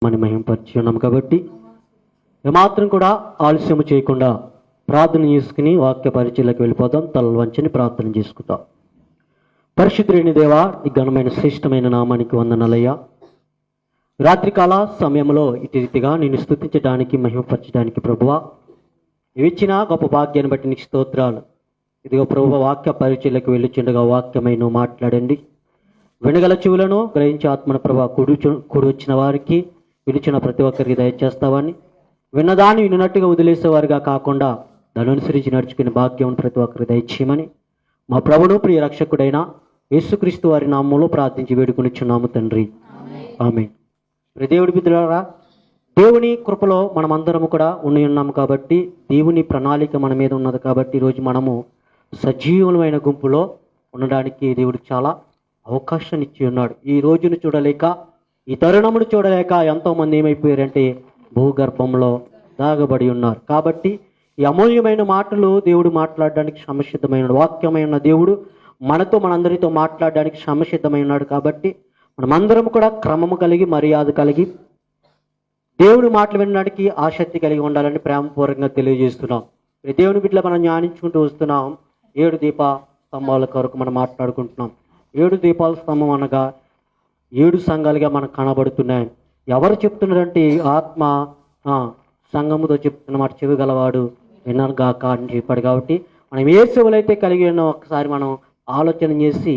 మనం మహింపరిచి ఉన్నాం కాబట్టి ఏమాత్రం కూడా ఆలస్యం చేయకుండా ప్రార్థన చేసుకుని వాక్య పరిచయలకు వెళ్ళిపోదాం. తలలు వంచని ప్రార్థన చేసుకుందాం. పరిశుద్ధుడైన దేవా, ఈ ఘనమైన శ్రేష్టమైన నామానికి వందనాలయ్యా. రాత్రికాల సమయంలో ఇటు రీతిగా నేను స్తుతించడానికి మహిమపరచడానికి ప్రభువా ఇచ్చిన గొప్ప భాగ్యాన్ని బట్టి నీకు స్తోత్రాలు. ఇదిగో ప్రభువా, వాక్య పరిచయలకు వెళ్ళిచుండగా వాక్యమై నువ్వు మాట్లాడండి. వినగల చెవులను గ్రహించే ఆత్మన ప్రభా కూడి వచ్చిన వారికి వినిచిన ప్రతి ఒక్కరికి దయచేస్తావని, విన్నదాన్ని విన్నట్టుగా వదిలేసేవారుగా కాకుండా దాని అనుసరించి నడుచుకునే భాగ్యం ప్రతి ఒక్కరికి దయచేయమని మా ప్రభును ప్రియ రక్షకుడైన యేసుక్రీస్తు వారి నామంలో ప్రార్థించి వేడుకొనిచున్నాము తండ్రి, ఆమేన్. దేవుడి బిడ్డలారా, దేవుని కృపలో మనమందరము కూడా ఉన్నాము కాబట్టి, దేవుని ప్రణాళిక మన మీద ఉన్నది కాబట్టి ఈరోజు మనము సజీవమైన గుంపులో ఉండడానికి దేవుడు చాలా అవకాశాన్ని ఇచ్చి ఉన్నాడు. ఈ రోజును చూడలేక, ఈ తరుణమును చూడలేక ఎంతోమంది ఏమైపోయారంటే భూగర్భంలో దాగబడి ఉన్నారు. కాబట్టి ఈ అమూల్యమైన మాటలు దేవుడు మాట్లాడడానికి సమసిద్ధమైన వాక్యమైన దేవుడు మనతో మనందరితో మాట్లాడడానికి సమసిద్ధమై ఉన్నాడు. కాబట్టి మనమందరం కూడా క్రమము కలిగి మర్యాద కలిగి దేవుని మాటలు వినడానికి ఆసక్తి కలిగి ఉండాలని ప్రేమపూర్వకంగా తెలియజేస్తున్నాం. దేవుని బిడ్డల మనం జ్ఞానించుకుంటూ వస్తున్నాం. 7 దీప స్తంభాల కొరకు మనం మాట్లాడుకుంటున్నాం. 7 దీపాల స్తంభం అనగా 7 సంఘాలుగా మనకు కనబడుతున్నాయి. ఎవరు చెప్తున్నారంటే ఆత్మ సంఘముతో చెప్తున్న మాట చెవి గలవాడు వినగాక అని చెప్పాడు. కాబట్టి మనం ఏ చెవులైతే కలిగి ఉన్నో ఒకసారి మనం ఆలోచన చేసి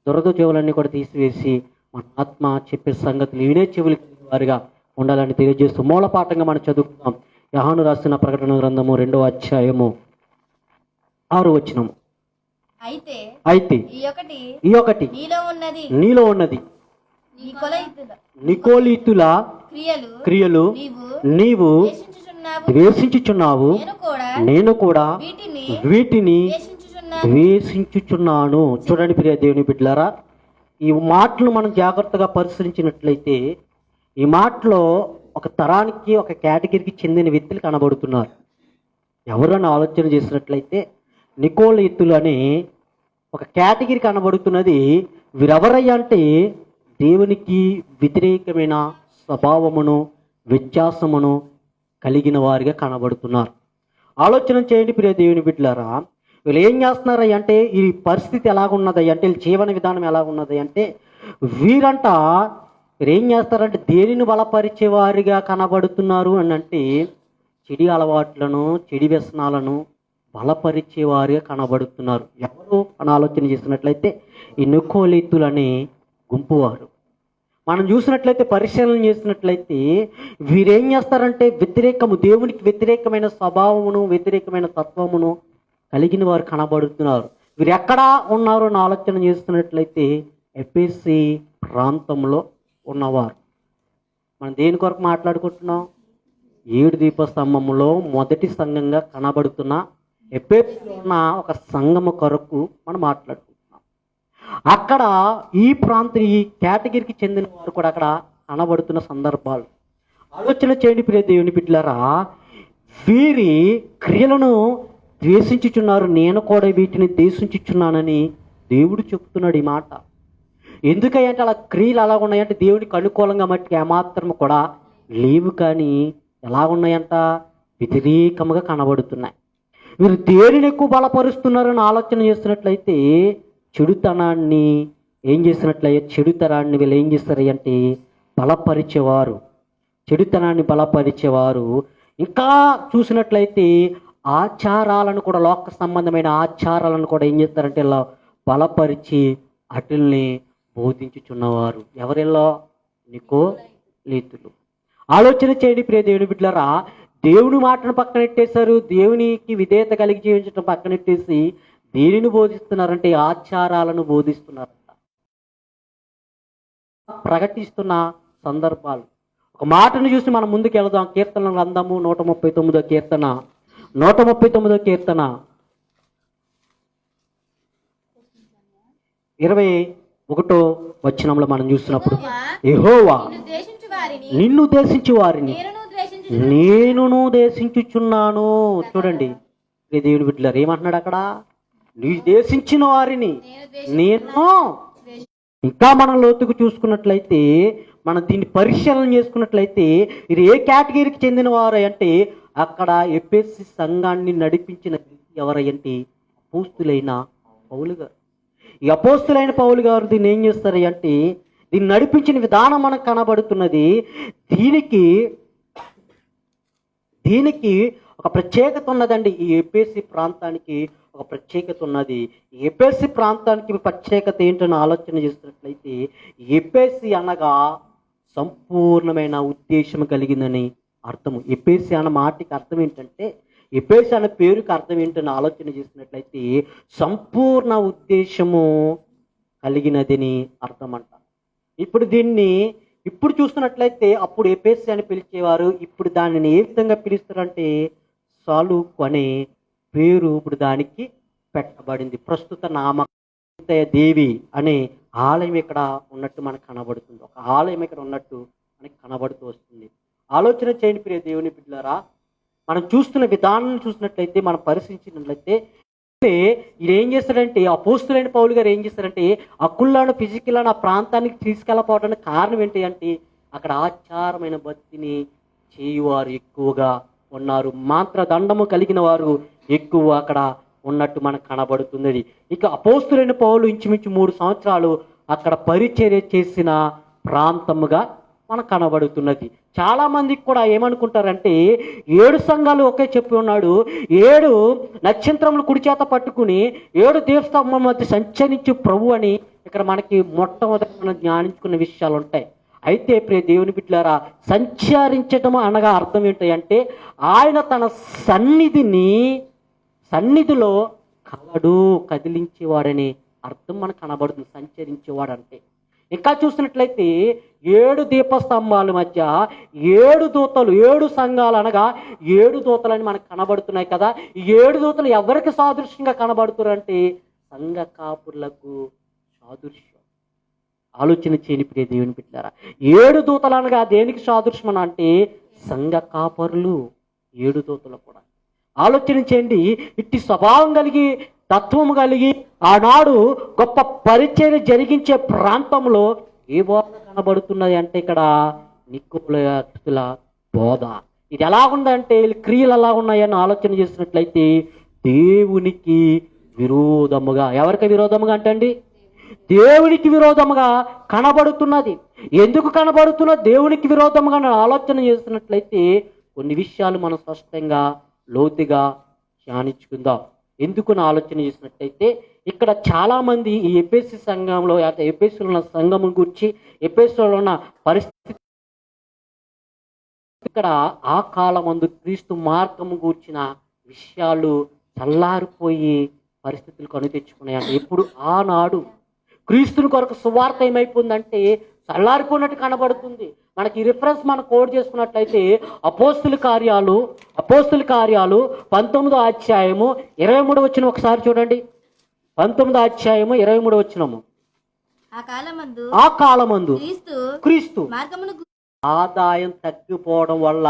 దురద చెవులన్నీ కూడా తీసివేసి మన ఆత్మ చెప్పే సంగతులు వినే చెవులు వారిగా ఉండాలని తెలియజేస్తూ మూలపాఠంగా మనం చదువుకుందాం. యోహాను రాసిన ప్రకటన గ్రంథము 2వ అధ్యాయము 6వ వచనము. అయితే ఈ ఒకటి నీలో ఉన్నది నికోలితుల క్రియలు నీవు ద్వేషించుచున్నావు, నేను కూడా వీటిని ద్వేషించుచున్నాను. చూడండి ప్రియ దేవుని బిడ్డలారా, ఈ మాటలు మనం జాగ్రత్తగా పరిశీలించినట్లయితే ఈ మాటలో ఒక తరానికి ఒక కేటగిరీకి చెందిన వ్యక్తులు కనబడుతున్నారు. ఎవరన్నా ఆలోచన చేసినట్లయితే నికోలితులు అనే ఒక కేటగిరీ కనబడుతున్నది. వీరెవరయ్యా అంటే దేవునికి వ్యతిరేకమైన స్వభావమును వ్యత్యాసమును కలిగిన వారిగా కనబడుతున్నారు. ఆలోచన చేయండి ప్రియ దేవుని బిడ్డలారా, వీళ్ళు ఏం చేస్తున్నారయ్య అంటే ఈ పరిస్థితి ఎలాగున్నది అంటే వీళ్ళ జీవన విధానం ఎలాగున్నది అంటే వీరంట వీరు ఏం చేస్తారంటే దేనిని బలపరిచే వారిగా కనబడుతున్నారు అని అంటే చెడి అలవాట్లను చెడి వ్యసనాలను బలపరిచే వారిగా కనబడుతున్నారు. ఎవరు అని ఆలోచన చేసినట్లయితే ఈ నికోలితులు అనే గుంపు వారు. మనం చూసినట్లయితే పరిశీలన చేసినట్లయితే వీరేం చేస్తారంటే దేవునికి వ్యతిరేకమైన స్వభావమును వ్యతిరేకమైన తత్వమును కలిగిన వారు కనబడుతున్నారు. వీరు ఎక్కడా ఉన్నారు అని ఆలోచన చేస్తున్నట్లయితే ఎఫెసీ ప్రాంతంలో ఉన్నవారు. మనం దేని కొరకు మాట్లాడుకుంటున్నాం? 7 దీపస్తంభంలో మొదటి సంఘంగా కనబడుతున్న ఎఫెసీలో ఉన్న ఒక సంఘము కొరకు మనం మాట్లాడుకుంటున్నాం. అక్కడ ఈ ఈ కేటగిరీకి చెందిన వారు కూడా అక్కడ కనబడుతున్న సందర్భాలు ఆలోచన చేయండి ప్రియ దేవుని బిడ్డలారా. వీరి క్రియలను ద్వేషించుచున్నారు, నేను కూడా వీటిని ద్వేషించుచున్నానని దేవుడు చెప్తున్నాడు ఈ మాట. ఎందుకంటే అలా క్రియలు ఎలా ఉన్నాయంటే దేవునికి అనుకూలంగా మట్టికి ఏమాత్రం కూడా లేవు, కానీ ఎలా ఉన్నాయంట వ్యతిరేకంగా కనబడుతున్నాయి. వీరు దేనిని ఎక్కువ బలపరుస్తున్నారని ఆలోచన చేస్తున్నట్లయితే చెడుతనాన్ని చెడుతనాన్ని వీళ్ళు ఏం చేస్తారు అంటే బలపరిచేవారు, చెడుతనాన్ని బలపరిచేవారు. ఇంకా చూసినట్లయితే ఆచారాలను కూడా, లోక సంబంధమైన ఆచారాలను కూడా ఏం చేస్తారంటే ఇలా బలపరిచి అటుల్ని బోధించుచున్నవారు. ఎవరిలో? నికోలితులు. ఆలోచన చేయండి ప్రియ దేవుని బిడ్డలారా, దేవుని మాటను పక్కనెట్టేశారు, దేవునికి విధేయత కలిగి జీవించడం పక్కనెట్టేసి దేనిని బోధిస్తున్నారంటే ఆచారాలను బోధిస్తున్నారంట, ప్రకటిస్తున్న సందర్భాలు. ఒక మాటను చూసి మనం ముందుకు వెళదాం. కీర్తన గ్రంథము 139వ కీర్తన 139వ కీర్తన 21వ వచనంలో మనం చూస్తున్నప్పుడు యెహోవా నిన్ను ద్వేషించు వారిని నేనును ద్వేషించుచున్నాను. చూడండి దేవుని బిడ్డలారా, ఏమంటున్నాడు అక్కడ? నీ ద్వేషించిన వారిని నేను. ఇంకా మనం లోతుకు చూసుకున్నట్లయితే మనం దీన్ని పరిశీలన చేసుకున్నట్లయితే ఇది ఏ కేటగిరీకి చెందిన వారు అంటే అక్కడ ఎఫెసు సంఘాన్ని నడిపించిన వ్యక్తి ఎవరంటే అపోస్తులైన పౌలు గారు. ఈ అపోస్తులైన పౌలు గారు దీన్ని ఏం చేస్తారు అంటే దీన్ని నడిపించిన విధానం మనకు కనబడుతున్నది. దీనికి ఒక ప్రత్యేకత ఉన్నదండి. ఈ ఎఫెసు ప్రాంతానికి ఒక ప్రత్యేకత ఉన్నది. ఈ ఎఫెసు ప్రాంతానికి ప్రత్యేకత ఏంటని ఆలోచన చేస్తున్నట్లయితే ఎఫెసు అనగా సంపూర్ణమైన ఉద్దేశం కలిగిందని అర్థము. ఎఫెసు అన్న మాటకి అర్థం ఏంటంటే, ఎఫెసు అనే పేరుకి అర్థం ఏంటని ఆలోచన చేసినట్లయితే సంపూర్ణ ఉద్దేశము కలిగినదని అర్థం అంట. ఇప్పుడు చూస్తున్నట్లయితే అప్పుడు ఎఫెసు అని పిలిచేవారు, ఇప్పుడు దానిని ఏ విధంగా పిలుస్తారంటే సాలూకు అనే పేరు ఇప్పుడు దానికి పెట్టబడింది. ప్రస్తుత దేవి అనే ఆలయం ఇక్కడ ఉన్నట్టు మనకు కనబడుతుంది. ఒక ఆలయం ఇక్కడ ఉన్నట్టు మనకి కనబడుతూ వస్తుంది. ఆలోచన చేయండి ప్రియ దేవుని బిడ్డలారా, మనం చూస్తున్న విధానం చూసినట్లయితే, మనం పరిశీలించినట్లయితే ఇది ఏం చేస్తారంటే అపోస్తులైన పౌలు గారు ఏం చేస్తారంటే అకుల్లాను ఫిజికల్లాను ఆ ప్రాంతానికి తీసుకెళ్ళకపోవడానికి కారణం ఏంటి అంటే అక్కడ ఆచారమైన భక్తిని చేయువారు ఎక్కువగా ఉన్నారు. మంత్రదండము కలిగిన వారు ఎక్కువ అక్కడ ఉన్నట్టు మనకు కనబడుతున్నది. ఇక అపోస్తులైన పౌలు ఇంచుమించు 3 సంవత్సరాలు అక్కడ పరిచర్య చేసిన ప్రాంతముగా మనకు కనబడుతున్నది. చాలా మందికి కూడా ఏమనుకుంటారంటే 7 సంఘాలు ఒకే చెప్పి ఉన్నాడు, 7 నక్షత్రములు కుడి చేత పట్టుకుని 7 దీపస్తంభం మధ్య సంచరించు ప్రభు అని ఇక్కడ మనకి మొట్టమొదటి మనం జ్ఞానించుకున్న విషయాలు ఉంటాయి. అయితే ప్రియ దేవుని బిడ్డలారా, సంచరించటము అనగా అర్థం ఏంటి అంటే ఆయన తన సన్నిధిలో కదిలించేవాడని అర్థం మనకు కనబడుతుంది. సంచరించేవాడు అంటే ఇంకా చూసినట్లయితే 7 దీపస్తంభాల మధ్య 7 దూతలు, 7 సంఘాలు అనగా 7 దూతలని మనకు కనబడుతున్నాయి కదా. ఈ 7 దూతలు ఎవరికి సాదృశ్యంగా కనబడుతున్నారంటే సంఘ కాపురులకు సాదృశ్యం. ఆలోచన చేయని ప్రియ దేవుని బిడ్డలారా, 7 దూతలు అనగా దేనికి సాదృశ్యం అంటే సంఘ కాపరులు 7 దూతలు కూడా. ఆలోచన చేయండి, ఇట్టి స్వభావం కలిగి తత్వం కలిగి ఆనాడు గొప్ప పరిచర్య జరిగించే ప్రాంతంలో ఏ బోధ కనబడుతున్నది అంటే ఇక్కడ నికోలాయిల బోధ. ఇది ఎలా ఉందంటే క్రియలు ఎలా ఉన్నాయని ఆలోచన చేసినట్లయితే దేవునికి విరోధముగా. ఎవరికి విరోధముగా అంటే అండి దేవునికి విరోధముగా కనబడుతున్నది. ఎందుకు కనబడుతున్నది దేవునికి విరోధముగా ఆలోచన చేసినట్లయితే కొన్ని విషయాలు మనం స్పష్టంగా లోతుగా ధ్యానించుకుందాం. ఎందుకు ఆలోచన చేసినట్లయితే ఇక్కడ చాలా మంది ఈ ఎఫెసు సంఘంలో, ఎఫెసులో ఉన్న సంఘము గురించి, ఎఫెసులో ఉన్న పరిస్థితి, ఇక్కడ ఆ కాలమందు క్రీస్తు మార్గము గూర్చిన విషయాలు చల్లారిపోయి పరిస్థితులు కను తెచ్చుకున్నాయంటే ఇప్పుడు ఆనాడు క్రీస్తుని కొరకు సువార్త ఏమైపోయిందంటే చల్లారిపోయినట్టు కనబడుతుంది. మనకి రిఫరెన్స్ మనం కోడ్ చేసుకున్నట్లయితే అపోస్తుల కార్యాలు 19వ అధ్యాయము 23వ వచనం ఒకసారి చూడండి. 19వ అధ్యాయము 23వ వచనము. ఆ కాలమందు క్రీస్తు ఆదాయం తగ్గిపోవడం వల్ల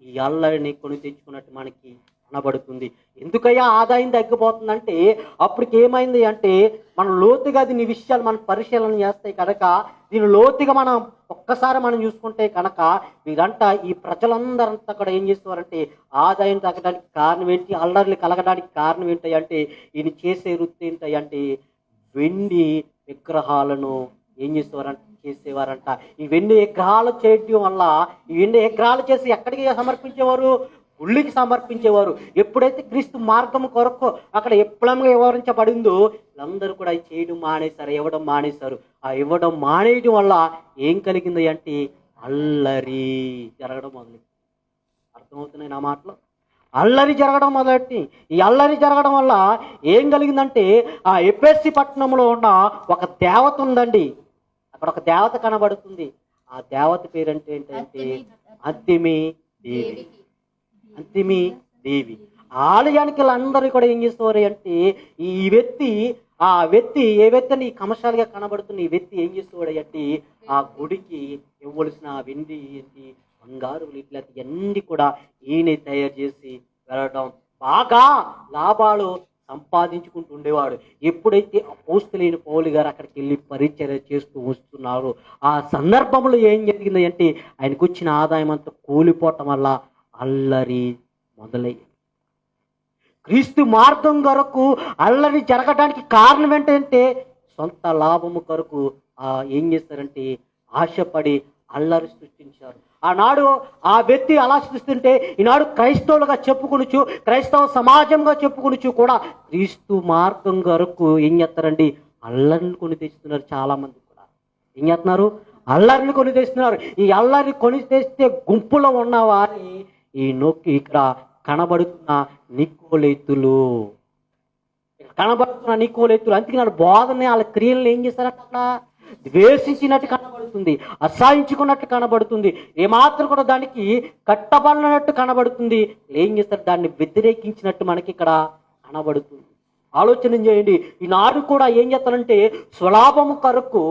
ఈ అల్లరిని కొని తెచ్చుకున్నట్టు మనకి కనబడుతుంది. ఎందుకయ్యా ఆదాయం తగ్గిపోతుందంటే అప్పటికి ఏమైంది అంటే మనం లోతుగా దీని విషయాలు మనం పరిశీలన చేస్తే కనుక, దీని లోతుగా మనం ఒక్కసారి మనం చూసుకుంటే కనుక వీరంతా ఈ ప్రజలందరంతా కూడా ఏం చేసేవారంటే ఆదాయం తగ్గడానికి కారణం ఏంటి, అల్లర్లు కలగడానికి కారణం ఏంటి అంటే ఈయన చేసే వృత్తి ఏంటి అంటే వెండి విగ్రహాలను ఏం చేసేవారంట. ఈ వెండి విగ్రహాలు చేయడం వల్ల ఈ వెండి విగ్రహాలు చేసి ఎక్కడికి సమర్పించేవారు, గుళ్ళకి సమర్పించేవారు. ఎప్పుడైతే క్రీస్తు మార్గం కొరకు అక్కడ ఎప్పుడంగా వివరించబడిందో వీళ్ళందరూ కూడా చేయడం మానేశారు, ఇవ్వడం మానేశారు. ఆ ఇవ్వడం మానేయడం వల్ల ఏం కలిగింది అంటే అల్లరి జరగడం మొదలెట్టి. అర్థమవుతున్నాయి నా మాటలు? అల్లరి జరగడం మొదలెట్టి. ఈ అల్లరి జరగడం వల్ల ఏం కలిగిందంటే ఆ ఎఫెసు పట్టణంలో ఉన్న ఒక దేవత ఉందండి. అక్కడ ఒక దేవత కనబడుతుంది. ఆ దేవత పేరంటే ఏంటంటే అంతిమి దేవి. ఆలయానికి వీళ్ళందరూ కూడా ఏం చేసేవారు అంటే ఈ వ్యక్తి ఏ వ్యక్తిని కమర్షియల్గా కనబడుతున్న ఈ వ్యక్తి ఏం చేసేవాడు అంటే ఆ గుడికి ఇవ్వవలసిన వెండి ఏంటి, బంగారు ఇట్లా అన్ని కూడా ఈయన తయారు చేసి వెళ్ళడం, బాగా లాభాలు సంపాదించుకుంటూ ఉండేవాడు. ఎప్పుడైతే అపోస్తలుడైన పౌలు గారు అక్కడికి వెళ్ళి పరిచర్య చేస్తూ వస్తున్నారు, ఆ సందర్భంలో ఏం జరిగింది అంటే ఆయనకు వచ్చిన ఆదాయం అంతా కూలిపోవటం వల్ల అల్లరి మొదలయ్యింది. క్రీస్తు మార్గం కొరకు అల్లరి జరగడానికి కారణం ఏంటంటే సొంత లాభము కొరకు ఏం చేస్తారంటే ఆశపడి అల్లరి సృష్టించారు. ఆనాడు ఆ వ్యక్తి అలా సృష్టిస్తుంటే ఈనాడు క్రైస్తవులుగా చెప్పుకొనుచు, క్రైస్తవ సమాజంగా చెప్పుకొనుచు కూడా క్రీస్తు మార్గం కొరకు ఏం చేస్తారండి, అల్లరిని కొని తెస్తున్నారు. చాలా మంది కూడా ఏం చేస్తున్నారు, అల్లరిని కొని తెస్తున్నారు. ఈ అల్లరిని కొని తెస్తే గుంపులో ఉన్న వారిని ఈ నొక్కి ఇక్కడ కనబడుతున్న నికోలేతులు అందుకే నాడు బోధన వాళ్ళ క్రియలను ఏం చేస్తారంట, అక్కడ ద్వేషించినట్టు కనబడుతుంది, అసహించుకున్నట్టు కనబడుతుంది, ఏమాత్రం కూడా దానికి కట్టబడినట్టు కనబడుతుంది. ఏం చేస్తారు, దాన్ని వ్యతిరేకించినట్టు మనకి ఇక్కడ కనబడుతుంది. ఆలోచన చేయండి. ఈనాడు కూడా ఏం చేస్తారంటే స్వలాభము కొరకు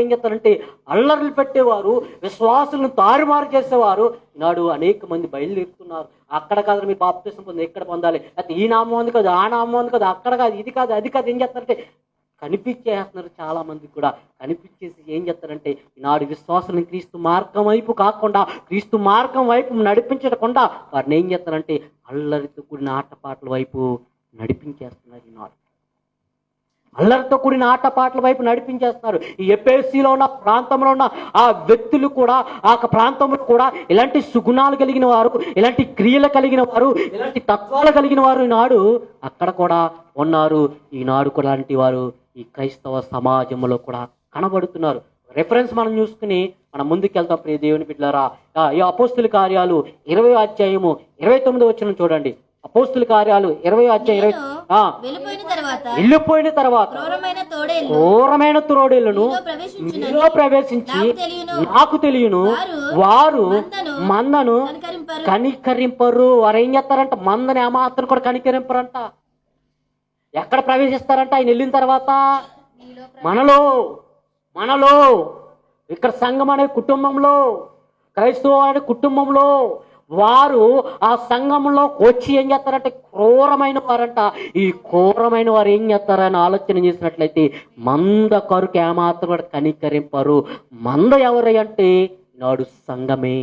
ఏం చేస్తారంటే అల్లర్లు పెట్టేవారు, విశ్వాసులను తారుమారు చేసేవారు ఈనాడు అనేక మంది బయలుదేరుతున్నారు. అక్కడ కాదు మీరు బాప్తిసం పొంది ఎక్కడ పొందాలి, అయితే ఈ నామం ఉంది కదా, ఆ నామం ఉంది కదా, అక్కడ కాదు, ఇది కాదు, అది కాదు. ఏం చేస్తారంటే కనిపించేస్తున్నారు. చాలా మంది కూడా కనిపించేసి ఏం చేస్తారంటే ఈనాడు విశ్వాసాలను క్రీస్తు మార్గం వైపు కాకుండా, క్రీస్తు మార్గం వైపు నడిపించకుండా వారిని ఏం చేస్తారంటే అల్లరితో కూడిన ఆటపాటల వైపు నడిపించేస్తున్నారు. ఈనాడు అల్లరితో కూడిన ఆటపాటల వైపు నడిపించేస్తున్నారు. ఈ ఎఫెసీలో ఉన్న ప్రాంతంలో ఉన్న ఆ వ్యక్తులు కూడా, ఆ ప్రాంతంలో కూడా ఇలాంటి సుగుణాలు కలిగిన వారు, ఇలాంటి క్రియలు కలిగిన వారు, ఇలాంటి తత్వాలు కలిగిన వారు ఈనాడు అక్కడ కూడా ఉన్నారు. ఈనాడు కూడా లాంటి వారు ఈ క్రైస్తవ సమాజంలో కూడా కనబడుతున్నారు. రెఫరెన్స్ మనం చూసుకుని మనం ముందుకెళ్తాం. ప్రియ దేవుని బిడ్డలారా, ఈ అపోస్తుల కార్యాలు 20వ అధ్యాయము 29వ వచనం చూడండి. అపోస్తుల కార్యాలు 20వ అధ్యాయం వెళ్ళిపోయిన తర్వాత క్రూరమైన తోడేళ్లను మీలో ప్రవేశించి నాకు తెలియను వారు మందను కనికరింపరు. వారు ఏం చేస్తారంట, మందని ఏమాత్రం కూడా కనికరింపరంట. ఎక్కడ ప్రవేశిస్తారంట, ఆయన వెళ్ళిన తర్వాత మనలో ఇక్కడ సంఘం అనే కుటుంబంలో, క్రైస్తవ అనే కుటుంబంలో వారు ఆ సంఘంలో వచ్చి ఏం చేస్తారంటే క్రూరమైన వారంట. ఈ క్రూరమైన వారు ఏం చేస్తారని ఆలోచన చేసినట్లయితే మంద కొరకు ఏమాత్రం కూడా కనికరింపరు. మంద ఎవరు అంటే ఈనాడు సంఘమే.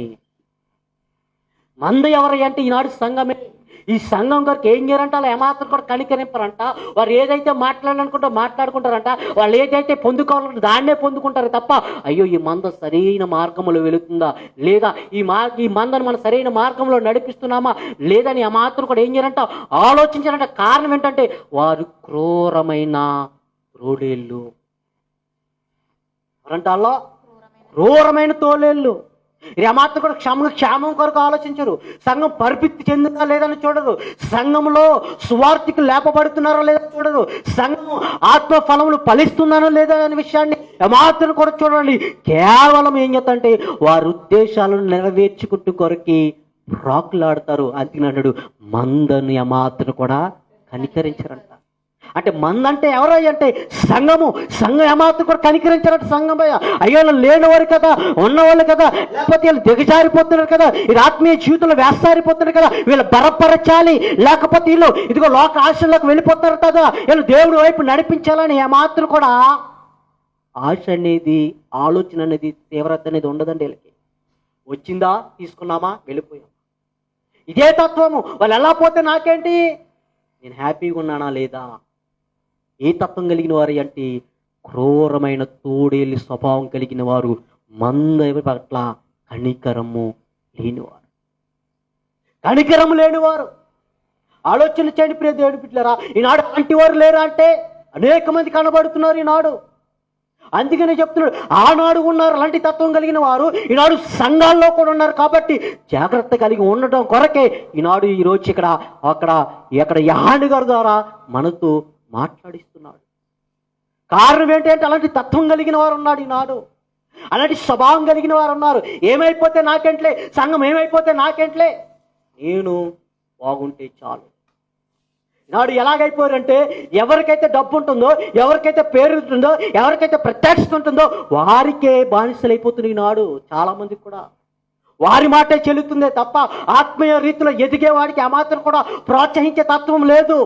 మంద ఎవరు అంటే ఈనాడు సంఘమే. ఈ సంఘం కొరకు ఏం చేయరంట, అలా ఏమాత్రం కూడా కనికరింపరంట. వారు ఏదైతే మాట్లాడుకుంటారంట, వాళ్ళు ఏదైతే పొందుకోవాలంటే దాన్నే పొందుకుంటారు తప్ప అయ్యో ఈ మంద సరైన మార్గంలో వెళుతుందా, లేదా ఈ మందను మనం సరైన మార్గంలో నడిపిస్తున్నామా లేదని ఏమాత్రం కూడా ఏం చేయరంట, ఆలోచించారంట. కారణం ఏంటంటే వారు క్రూరమైన తోడేళ్ళు. అలా క్రూరమైన తోడేళ్ళు. ఏమాత్రం కూడా క్షేమం కొరకు ఆలోచించరు. సంఘం పరిపిత్తి చెందుతా లేదని చూడరు. సంఘంలో సువార్థికులు లేపబడుతున్నారో లేదని చూడరు. సంఘం ఆత్మ ఫలములు ఫలిస్తున్నారో లేదా అనే విషయాన్ని ఏమాత్రం కూడా చూడండి. కేవలం ఏం చేస్తారంటే వారి ఉద్దేశాలను నెరవేర్చుకుంటూ కొరకి రాకులాడతారు. అందుకని అన్నాడు మందని ఏమాత్రం కూడా కనికరించరంట. అంటే మంద అంటే ఎవరో అంటే సంఘం ఏమాత్రం కూడా కనికరించారంట. సంఘం అయ్యో లేనివారు కదా, ఉన్నవాళ్ళు కదా, లేకపోతే వీళ్ళు దిగజారిపోతున్నారు కదా, ఇది ఆత్మీయ జీవితంలో వేస్తారిపోతున్నారు కదా, వీళ్ళు బలపరచాలి, లేకపోతే వీళ్ళు ఇదిగో లోక ఆశల్లోకి వెళ్ళిపోతారు కదా, వీళ్ళు దేవుడి వైపు నడిపించాలని ఏమాత్రం కూడా ఆశ అనేది, ఆలోచన అనేది, తీవ్రత అనేది ఉండదండి వీళ్ళకి. వచ్చిందా తీసుకున్నామా వెళ్ళిపోయాం. ఇదే తత్వము. వాళ్ళు ఎలా పోతే నాకేంటి, నేను హ్యాపీగా ఉన్నానా లేదా. ఏ తత్వం కలిగిన వారు అంటే క్రూరమైన తోడేలి స్వభావం కలిగిన వారు, మంద పట్ల కనికరము లేనివారు. ఆలోచన చేయండి ప్రియ దేవుని బిడ్డలారా. ఈనాడు అలాంటి వారు లేరా అంటే అనేక మంది కనబడుతున్నారు ఈనాడు. అందుకనే చెప్తున్నాడు, ఆనాడు ఉన్నారు అలాంటి తత్వం కలిగిన వారు, ఈనాడు సంఘాల్లో కూడా ఉన్నారు. కాబట్టి జాగ్రత్త కలిగి ఉండటం కొరకే ఈనాడు ఈరోజు ఇక్కడ యోహాను గారి ద్వారా మనతో మాట్లాడిస్తున్నాడు. కారణం ఏంటంటే అలాంటి తత్వం కలిగిన వారు ఉన్నాడు ఈనాడు. అలాంటి స్వభావం కలిగిన వారు ఉన్నారు. ఏమైపోతే నాకేంట్లే, సంఘం ఏమైపోతే నాకేంట్లే, నేను బాగుంటే చాలు. నాడు ఎలాగైపోయారంటే ఎవరికైతే డబ్బు ఉంటుందో, ఎవరికైతే పేరు ఉంటుందో, ఎవరికైతే ప్రత్యక్షత ఉంటుందో వారికే బానిసలైపోతుంది నాడు. చాలా మందికి కూడా వారి మాటే చెల్లుతుందే తప్ప ఆత్మీయ రీతిలో ఎదిగే వాడికి ఏమాత్రం కూడా ప్రోత్సహించే తత్వం లేదు.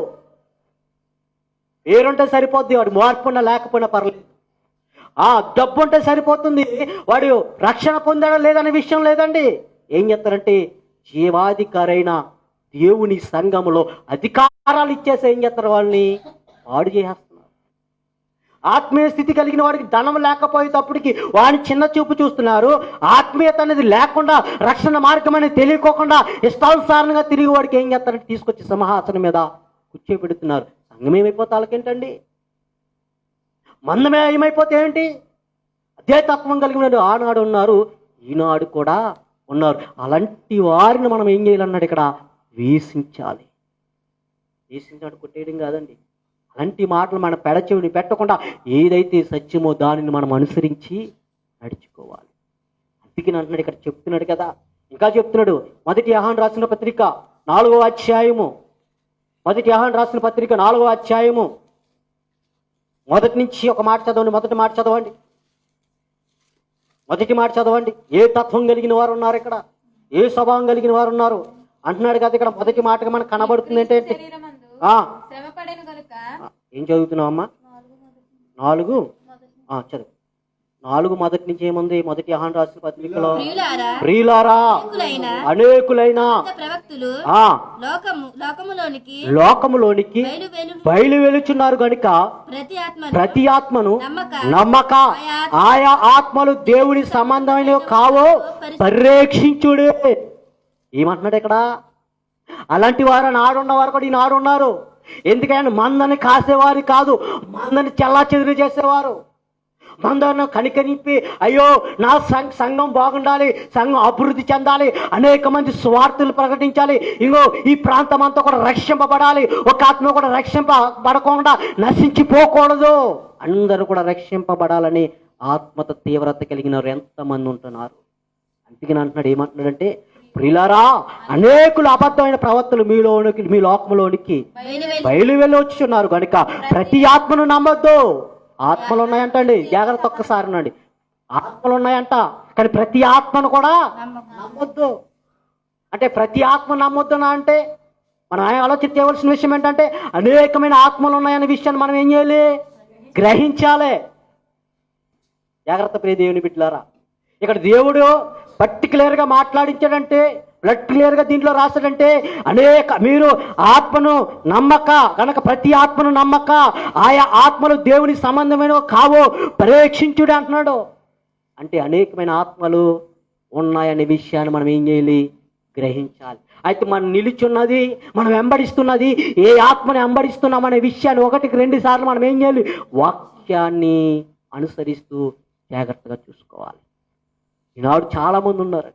ఏరుంటే సరిపోద్ది, వాడు మార్పున్నా లేకపోయినా పర్లేదు. డబ్బు ఉంటే సరిపోతుంది, వాడు రక్షణ పొందాడో లేదనే విషయం లేదండి. ఏం చేస్తారంటే జీవాధికారైన దేవుని సంఘములో అధికారాలు ఇచ్చేసి ఏం చేస్తారు, వాళ్ళని పాడు చేసేస్తున్నారు. ఆత్మీయ స్థితి కలిగిన వాడికి ధనం లేకపోయేటప్పటికి వాడిని చిన్న చూపు చూస్తున్నారు. ఆత్మీయత అనేది లేకుండా, రక్షణ మార్గం అనేది తెలియకోకుండా ఇష్టానుసారంగా తిరిగి వాడికి ఏం చేస్తారంటే తీసుకొచ్చి సింహాసనం మీద కూర్చోబెడుతున్నారు. సంఘం ఏమైపోతే వాళ్ళకేంటండి, మందమే ఏమైపోతే ఏంటి? అదే తత్వం కలిగిన ఆనాడు ఉన్నారు, ఈనాడు కూడా ఉన్నారు. అలాంటి వారిని మనం ఏం చేయాలన్నాడు ఇక్కడ, వేసించాలి. వేసించాడు కొట్టేయడం కాదండి. అలాంటి మాటలు మన పెడచెవిని పెట్టకుండా ఏదైతే సత్యమో దానిని మనం అనుసరించి నడుచుకోవాలి. అందుకని అంటున్నాడు ఇక్కడ, చెప్తున్నాడు కదా, ఇంకా చెప్తున్నాడు. మొదటి యోహాను రాసిన పత్రిక 4వ అధ్యాయము, మొదటి యోహాను రాసిన పత్రిక 4వ అధ్యాయము మొదటి నుంచి ఒక మాట చదవండి. మొదటి మాట చదవండి. మొదటి మాట చదవండి. ఏ తత్వం కలిగిన వారు ఉన్నారు ఇక్కడ, ఏ స్వభావం కలిగిన వారు ఉన్నారు అంటున్నాడు కదా. ఇక్కడ మొదటి మాటగా మనకు కనబడుతుంది ఏంటంటే, ఏం చదువుతున్నావు అమ్మా? 4 చదువు. 4 మొదటి నుంచి ఏముంది? మొదటి యోహాను రాసిన పత్రికలో, ప్రియులారా అనేకులైన లోకములోనికి బయలు వెలుచున్నారు గనుక ప్రతి ఆత్మను నమ్మక ఆయా ఆత్మలు దేవుని సంబంధమైనవి కావో పరీక్షించుడే. ఏమంటున్నాడు ఇక్కడ? అలాంటి వారు నాడున్నవారు కూడా ఈనాడు ఉన్నారు. ఎందుకని మందని కాసేవారు కాదు, మందని చెల్లా చెదురు చేసేవారు. మందను కనికనిప్పి, అయ్యో నా సంఘం బాగుండాలి, సంఘం అభివృద్ధి చెందాలి, అనేక మంది స్వార్థులు ప్రకటించాలి, ఇంకో ఈ ప్రాంతం అంతా కూడా రక్షింపబడాలి, ఒక ఆత్మ కూడా రక్షింపబడకుండా నశించిపోకూడదు, అందరూ కూడా రక్షింపబడాలని ఆత్మత తీవ్రత కలిగిన వారు ఎంతమంది ఉంటున్నారు. అందుకని అంటున్నాడు, ఏమంటున్నాడంటే, ప్రియులారా అనేకులు అబద్ధమైన ప్రవర్తనలు మీలోనికి, మీ లోకంలోనికి బయలు వెళ్ళి వచ్చున్నారు కనుక ప్రతి ఆత్మను నమ్మొద్దు. ఆత్మలు ఉన్నాయంటండి, జాగ్రత్త, ఒక్కసారి అండి. ఆత్మలు ఉన్నాయంట, కానీ ప్రతి ఆత్మను కూడా నమ్మొద్దు. అంటే ప్రతి ఆత్మ నమ్మొద్దునా అంటే మనం ఆలోచన చేయవలసిన విషయం ఏంటంటే, అనేకమైన ఆత్మలు ఉన్నాయనే విషయాన్ని మనం ఏం చేయాలి? గ్రహించాలి. జాగ్రత్త ప్రియ దేవుని బిడ్డలారా, ఇక్కడ దేవుడు పర్టికులర్గా మాట్లాడించాడంటే, బ్లడ్ క్లియర్గా దీంట్లో రాశాడంటే, మీరు ఆత్మను నమ్మక కనుక ప్రతి ఆత్మను నమ్మక ఆయా ఆత్మలు దేవుని సంబంధమైన కావో పరీక్షించుడు అంటున్నాడు. అంటే అనేకమైన ఆత్మలు ఉన్నాయనే విషయాన్ని మనం ఏం చేయాలి? గ్రహించాలి. అయితే మనం నిలుచున్నది, మనం వెంబడిస్తున్నది, ఏ ఆత్మని వెంబడిస్తున్నామనే విషయాన్ని 1-2 సార్లు మనం ఏం చేయాలి? వాక్యాన్ని అనుసరిస్తూ జాగ్రత్తగా చూసుకోవాలి. ఈనాడు చాలా మంది ఉన్నారు,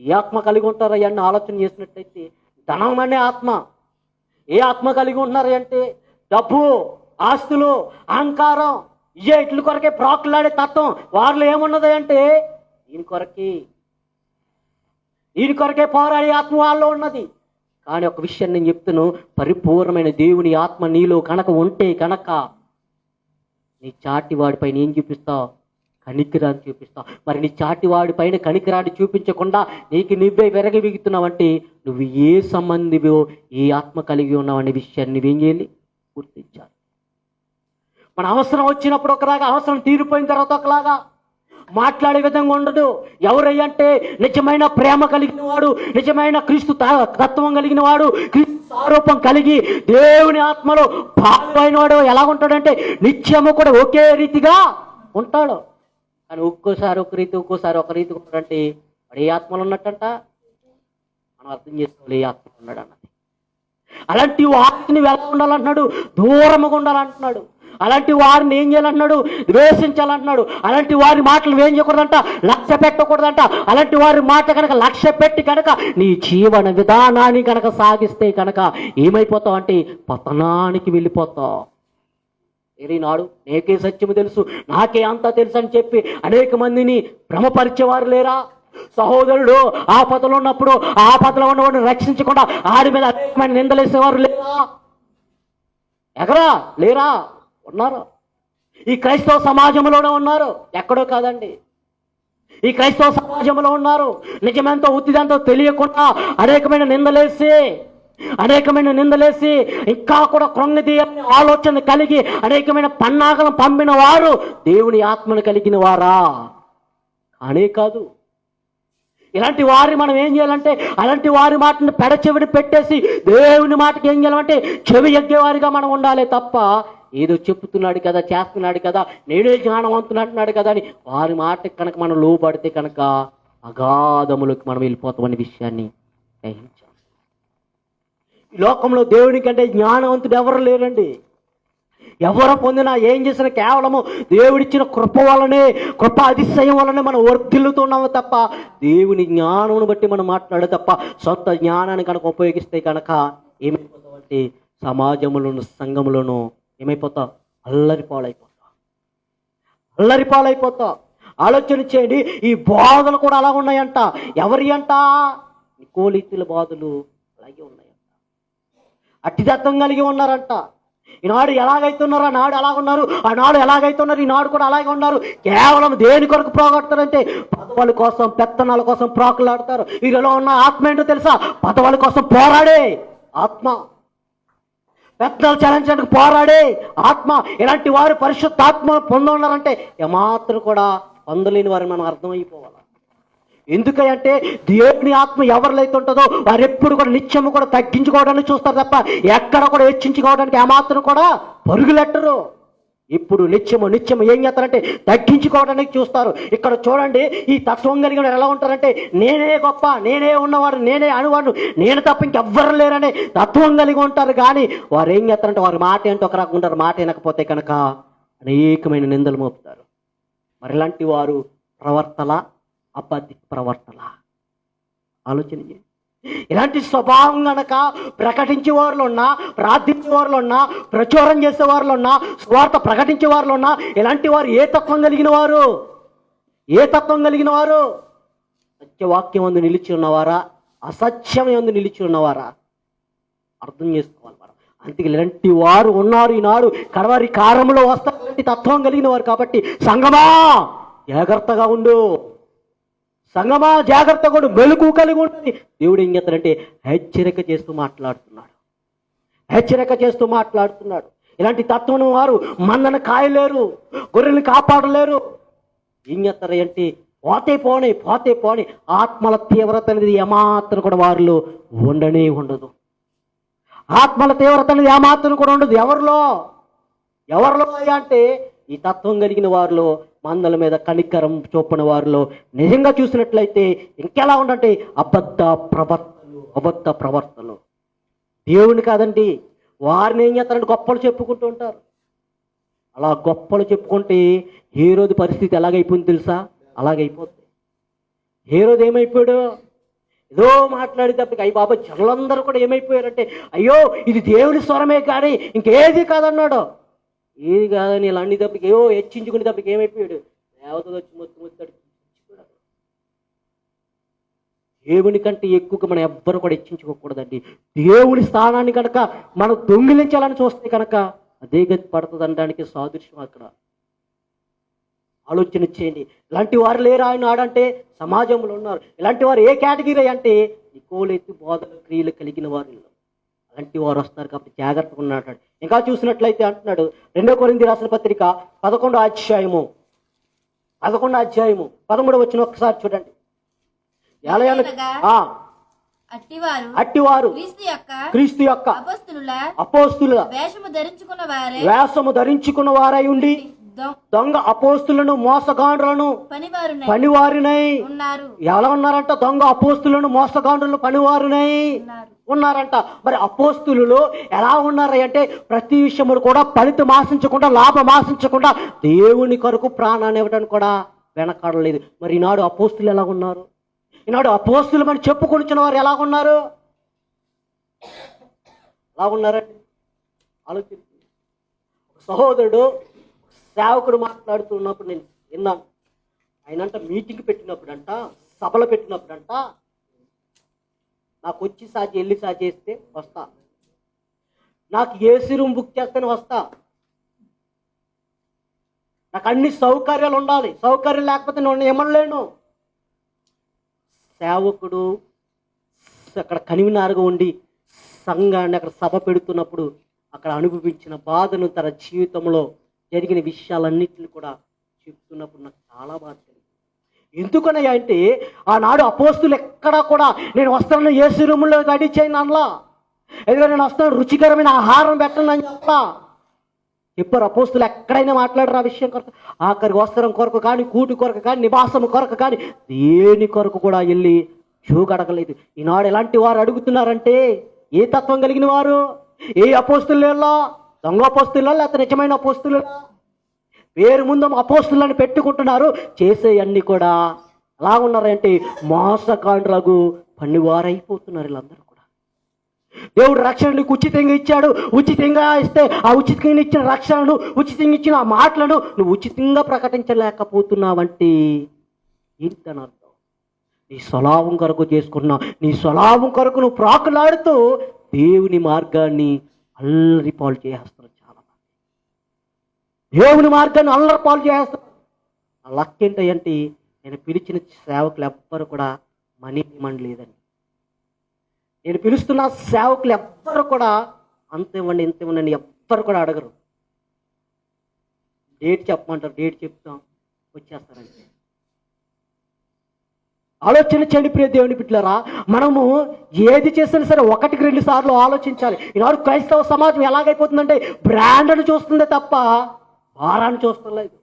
ఏ ఆత్మ కలిగి ఉంటారు అవన్నీ ఆలోచన చేసినట్లయితే, ధనం అనే ఆత్మ. ఏ ఆత్మ కలిగి ఉంటున్నారు అంటే, డబ్బు, ఆస్తులు, అహంకారం, ఇట్ల కొరకే ప్రాకులాడే తత్వం వారిలో ఏమున్నది అంటే, ఈయన కొరకే పోరాడే ఆత్మ వాళ్ళలో ఉన్నది. కానీ ఒక విషయం నేను చెప్తాను, పరిపూర్ణమైన దేవుని ఆత్మ నీలో కనుక ఉంటే కనుక నీ చాటి వాడిపైన ఏం చూపిస్తావు? కనికిరాన్ని చూపిస్తావు. మరి నీ చాటి వాడి పైన కనికిరాన్ని చూపించకుండా నీకు నువ్వే విరగబిగుతున్నావంటే నువ్వు ఏ సంబంధివో, ఏ ఆత్మ కలిగి ఉన్నావనే విషయాన్ని నువ్వేం చేయాలి? గుర్తించాలి. మన అవసరం వచ్చినప్పుడు ఒకలాగా, అవసరం తీరిపోయిన తర్వాత ఒకలాగా మాట్లాడే విధంగా ఉండదు. ఎవరయ్యంటే నిజమైన ప్రేమ కలిగిన వాడు, నిజమైన క్రీస్తు తత్వం కలిగిన వాడు, క్రీస్తు స్వరూపం కలిగి దేవుని ఆత్మలో పాల్గొయిన వాడు ఎలా ఉంటాడంటే నిత్యము కూడా ఒకే రీతిగా ఉంటాడు. కానీ ఒక్కోసారి ఒక రీతి, ఒక్కోసారి ఒక రీతి ఉంటాడంటే వాడు ఏ ఆత్మలు ఉన్నట్టంట మనం అర్థం చేసుకోవాలి, ఏ ఆత్మలు ఉన్నాడు అన్నది. అలాంటి వారిని ఎలా ఉండాలంటున్నాడు? దూరంగా ఉండాలంటున్నాడు. అలాంటి వారిని ఏం చేయాలంటున్నాడు? ద్వేషించాలంటున్నాడు. అలాంటి వారి మాటలు ఏం చేయకూడదంట? లక్ష్య పెట్టకూడదంట. అలాంటి వారి మాట కనుక లక్ష్య పెట్టి కనుక నీ జీవన విధానాన్ని కనుక సాగిస్తే కనుక ఏమైపోతావు అంటే పతనానికి వెళ్ళిపోతావు. నాడు నీకే సత్యము తెలుసు, నాకే అంతా తెలుసు అని చెప్పి అనేక మందిని భ్రమపరిచేవారు లేరా? సహోదరుడు ఆపదలో ఉన్నప్పుడు ఆపదలో ఉన్నవాడిని రక్షించకుండా ఆడి మీద అనేకమైన నిందలేసేవారు లేరా? ఎక్కడా లేరా? ఉన్నారు. ఈ క్రైస్తవ సమాజంలోనే ఉన్నారు, ఎక్కడో కాదండి. ఈ క్రైస్తవ సమాజంలో ఉన్నారు. నిజమెంతో ఉత్తిదంతో తెలియకుండా అనేకమైన నిందలేసి అనేకమైన నిందలేసి ఇంకా కూడా కృంగదీయాలని ఆలోచన కలిగి అనేకమైన పన్నాగలను పంపిన వారు దేవుని ఆత్మను కలిగిన వారా? కానే కాదు. ఇలాంటి వారిని మనం ఏం చేయాలంటే అలాంటి వారి మాటను పెడచెవిని పెట్టేసి దేవుని మాటకి ఏం చేయాలంటే చెవి ఎగ్గేవారిగా మనం ఉండాలి తప్ప ఏదో చెప్తున్నాడు కదా, చేస్తున్నాడు కదా, నేనే జ్ఞానవంతుడు అంటున్నాడు కదా అని వారి మాటకి కనుక మనం లోబడితే కనుక అగాధములకు మనం వెళ్ళిపోతామనే విషయాన్ని గ్రహించాలి. ఈ లోకంలో దేవుని కంటే జ్ఞానవంతుడు ఎవరు లేరండి. ఎవరు పొందినా ఏం చేసినా కేవలము దేవుడిచ్చిన కృప వలనే, కృప అతిశయం వలనే మనం వర్ధిల్లుతున్నాము తప్ప దేవుని జ్ఞానమును బట్టి మనం మాట్లాడే తప్ప సొంత జ్ఞానాన్ని కనుక ఉపయోగిస్తే కనుక ఏమైపోతామంటే సమాజంలోను సంఘములోను ఏమైపోతావు? అల్లరి పాలైపోతావు. ఆలోచన చేయండి. ఈ బాధలు కూడా అలా ఉన్నాయంట. ఎవరి అంట? నికోలితుల బాధలు అలాగే ఉన్నాయంట. అట్టిదత్వం కలిగి ఉన్నారంట. ఈనాడు ఎలాగైతున్నారో ఆనాడు అలాగున్నారు, ఆనాడు ఎలాగైతున్నారు ఈనాడు కూడా అలాగే ఉన్నారు. కేవలం దేని కొరకు పోగొడతారంటే పదవుల కోసం, పెత్తనాల కోసం ప్రాకులాడతారు. వీళ్ళలో ఉన్న ఆత్మ ఏంటో తెలుసా? పదవుల కోసం పోరాడే ఆత్మ, పెత్తనాలు చెల్లించడానికి పోరాడే ఆత్మ. ఇలాంటి వారు పరిశుద్ధాత్మ పొందున్నారంటే ఏమాత్రం కూడా పొందలేని వారిని మనం అర్థమైపోవాలి. ఎందుకంటే దేవుని ఆత్మ ఎవరిలో అయితే ఉంటుందో వారు ఎప్పుడు కూడా నిత్యము కూడా తగ్గించుకోవడానికి చూస్తారు తప్ప ఎక్కడ కూడా హెచ్చించుకోవడానికి ఏమాత్రం కూడా పరుగులెట్టరు. ఇప్పుడు నిత్యము ఏం చేస్తారంటే తగ్గించుకోవడానికి చూస్తారు. ఇక్కడ చూడండి, ఈ తత్వం కలిగిన ఎలా ఉంటారంటే నేనే గొప్ప, నేనే ఉన్నవాడు, నేనే అనువాడు, నేను తప్ప ఇంకెవ్వరు లేరనే తత్వం కలిగి ఉంటారు. కానీ వారు ఏం చేస్తారంటే వారి మాట ఏంటో ఒక రకంగా ఉంటారు. మాట వినకపోతే కనుక అనేకమైన నిందలు మోపుతారు. మరి ఇలాంటి వారు ప్రవర్తల అబద్ధ ప్రవర్తన ఆలోచన చేయండి. ఇలాంటి స్వభావం కనుక ప్రకటించే వారిలో ఉన్నా, ప్రార్థించే వారిలో ఉన్నా, ప్రచారం చేసే వారిలో ఉన్నా, స్వార్థ ప్రకటించే వారిలో ఉన్నా, ఇలాంటి వారు ఏ తత్వం కలిగిన వారు? సత్యవాక్యం అందు నిలిచి ఉన్నవారా, అసత్యం అందు నిలిచి ఉన్నవారా? అర్థం చేసుకోవాలి మనం. అందుకే ఇలాంటి వారు ఉన్నారు ఈనాడు. కడవారి కారంలో వస్తారు తత్వం కలిగిన వారు. కాబట్టి సంగమా జాగ్రత్తగా ఉండు, సంగమా జాగ్రత్తగా ఉండు, మెలుకు కలిగి ఉంటుంది. దేవుడు ఏం చేస్తాడంటే హెచ్చరిక చేస్తూ మాట్లాడుతున్నాడు. ఇలాంటి తత్వం వారు మందను కాయలేరు, గొర్రెలు కాపాడలేరు. ఏం చేస్తారు అంటే పోతే పోని ఆత్మల తీవ్రత అనేది ఏమాత్రం కూడా వారిలో ఉండదు. ఆత్మల తీవ్రత అనేది ఏమాత్రం కూడా ఉండదు. ఎవరిలో అంటే ఈ తత్వం కలిగిన వారిలో, మందల మీద కనికరం చూపిన వారిలో నిజంగా చూసినట్లయితే ఇంకెలా ఉండంటే అబద్ధ ప్రవర్తనలు. దేవుని కాదండి, వారిని ఏం చేస్తారంటే గొప్పలు చెప్పుకుంటూ ఉంటారు. అలా గొప్పలు చెప్పుకుంటే హేరోదు పరిస్థితి ఎలాగైపోయింది తెలుసా? అలాగైపోతుంది. హేరోదు ఏమైపోయాడు? ఏదో మాట్లాడేటప్పటికి అయ్యి బాబా జనులందరూ కూడా ఏమైపోయారంటే అయ్యో ఇది దేవుని స్వరమే కానీ ఇంకేది కాదన్నాడు. ఏది కాదని ఇలా అన్నిటప్పటికి ఏవో హెచ్చించుకునేటప్పటికి ఏమైపోయాడు? దేవతలు వచ్చి మొత్తం దేవుని కంటే ఎక్కువగా మనం ఎవ్వరు కూడా హెచ్చించుకోకూడదండి. దేవుని స్థానాన్ని కనుక మనం దొంగిలించాలని చూస్తే కనుక అదే గతి పడుతుంది అనడానికి సాదృశ్యం అక్కడ. ఆలోచన చేయండి. ఇలాంటి వారు లేరు ఆయన ఆడంటే సమాజంలో ఉన్నారు. ఇలాంటి వారు ఏ కేటగిరీ అంటే నికోలెత్తి బోధన క్రియలు కలిగిన వారు. అలాంటి వారు వస్తారు కాబట్టి జాగ్రత్తగా ఉన్నాడు. ఇంకా చూసినట్లయితే అంటున్నాడు 2 కొరింథీ రాసిన పత్రిక 11వ అధ్యాయము 13వ వచనం ఒకసారి చూడండి. అట్టివారు క్రీస్తు యొక్క అపోస్తుల వేషము ధరించుకున్న వారై ఉండి దొంగ అపోస్తులను మోసగాండ్రులను పనివారినై ఎలా ఉన్నారంట? దొంగ అపోస్తులను మోసగాండ్రులను పనివారినై ఉన్నారంట. మరి అపోస్తులు ఎలా ఉన్నారు అంటే ప్రతి విషయములు కూడా ఫలితం ఆశించకుండా, లాభం ఆశించకుండా దేవుని కొరకు ప్రాణాన్ని ఇవ్వడానికి కూడా వెనకాడలేదు. మరి ఈనాడు అపోస్తులు ఎలా ఉన్నారు? ఈనాడు అపోస్తులు అని చెప్పుకొనిచిన వారు ఎలా ఉన్నారు? ఉన్నారండి ఆలోచించి. సహోదరుడు సేవకుడు మాట్లాడుతున్నప్పుడు నేను విన్నాను. ఆయనంట మీటింగ్ పెట్టినప్పుడంట, సభలు పెట్టినప్పుడంట నాకు వచ్చి వెళ్ళి చేస్తే వస్తా, నాకు ఏసీ రూమ్ బుక్ చేస్తేనే వస్తా, నాకు అన్ని సౌకర్యాలు ఉండాలి, సౌకర్యం లేకపోతే నేను ఏమనలేను. సేవకుడు అక్కడ కన్వీనర్గా ఉండి సంఘాన్ని అక్కడ సభ పెడుతున్నప్పుడు అక్కడ అనుభవించిన బాధను, తన జీవితంలో జరిగిన విషయాలన్నింటినీ కూడా చెప్తున్నప్పుడు నాకు చాలా బాధ కలిగింది. ఎందుకనయ్యా అంటే ఆనాడు అపోస్తులు ఎక్కడా కూడా నేను వస్తాను యేసు రూములో రెడీ చేయను అనలా, ఎందుకంటే నేను వస్తాను రుచికరమైన ఆహారం పెట్టను అని చెప్పలా చెప్పారు. అపోస్తులు ఎక్కడైనా మాట్లాడరు ఆ విషయం కొరకు. ఆఖరి వస్త్రం కొరకు కానీ, కూటి కొరకు కానీ, నివాసం కొరకు కానీ దేని కొరకు కూడా వెళ్ళి చూగడగలేదు. ఈనాడు ఎలాంటి వారు అడుగుతున్నారంటే ఏ తత్వం కలిగిన వారు? ఏ అపోస్తులలో? దొంగ అపోస్తులా లేకపోతే నిజమైన అపోస్తులా? పేరు ముందు అపోస్తులని పెట్టుకుంటున్నారు, చేసే అన్ని కూడా ఎలా ఉన్నారంటే మోసకాండ్రగు పన్నివారైపోతున్నారు వీళ్ళందరూ కూడా. దేవుడు రక్షణకు ఉచితంగా ఇచ్చాడు. ఉచితంగా ఇస్తే ఆ ఉచితంగా ఇచ్చిన రక్షణను, ఉచితంగా ఇచ్చిన ఆ మాటలను నువ్వు ఉచితంగా ప్రకటించలేకపోతున్నావంటే ఏంటని అర్థం? నీ స్వలాభం కొరకు చేసుకున్నావు, నీ స్వలాభం కొరకు నువ్వు ప్రాకులాడుతూ దేవుని మార్గాన్ని అల్లరి పాలు చేస్తున్నారు. చాలా మంది దేవుని మార్గాన్ని అల్లరి పాలు చేస్తున్నారు. ఆ లక్ ఏంటంటే నేను పిలిచిన సేవకులు ఎవ్వరు కూడా మనీ డిమాండ్ లేదని. నేను పిలుస్తున్న సేవకులు ఎవ్వరు కూడా అంత ఇవ్వండి ఇంత ఇవ్వండి ఎవ్వరు కూడా అడగరు. డేట్ చెప్పమంటారు, డేట్ చెప్తాం, వచ్చేస్తారంటే. ఆలోచన చేయండి ప్రియ దేవుని బిడ్డలారా. మనము ఏది చేసినా సరే 1-2 సార్లు ఆలోచించాలి. ఈనాడు క్రైస్తవ సమాజం ఎలాగైపోతుందంటే బ్రాండ్ను చూస్తుందే తప్ప భారాన్ని చూస్తలేదు.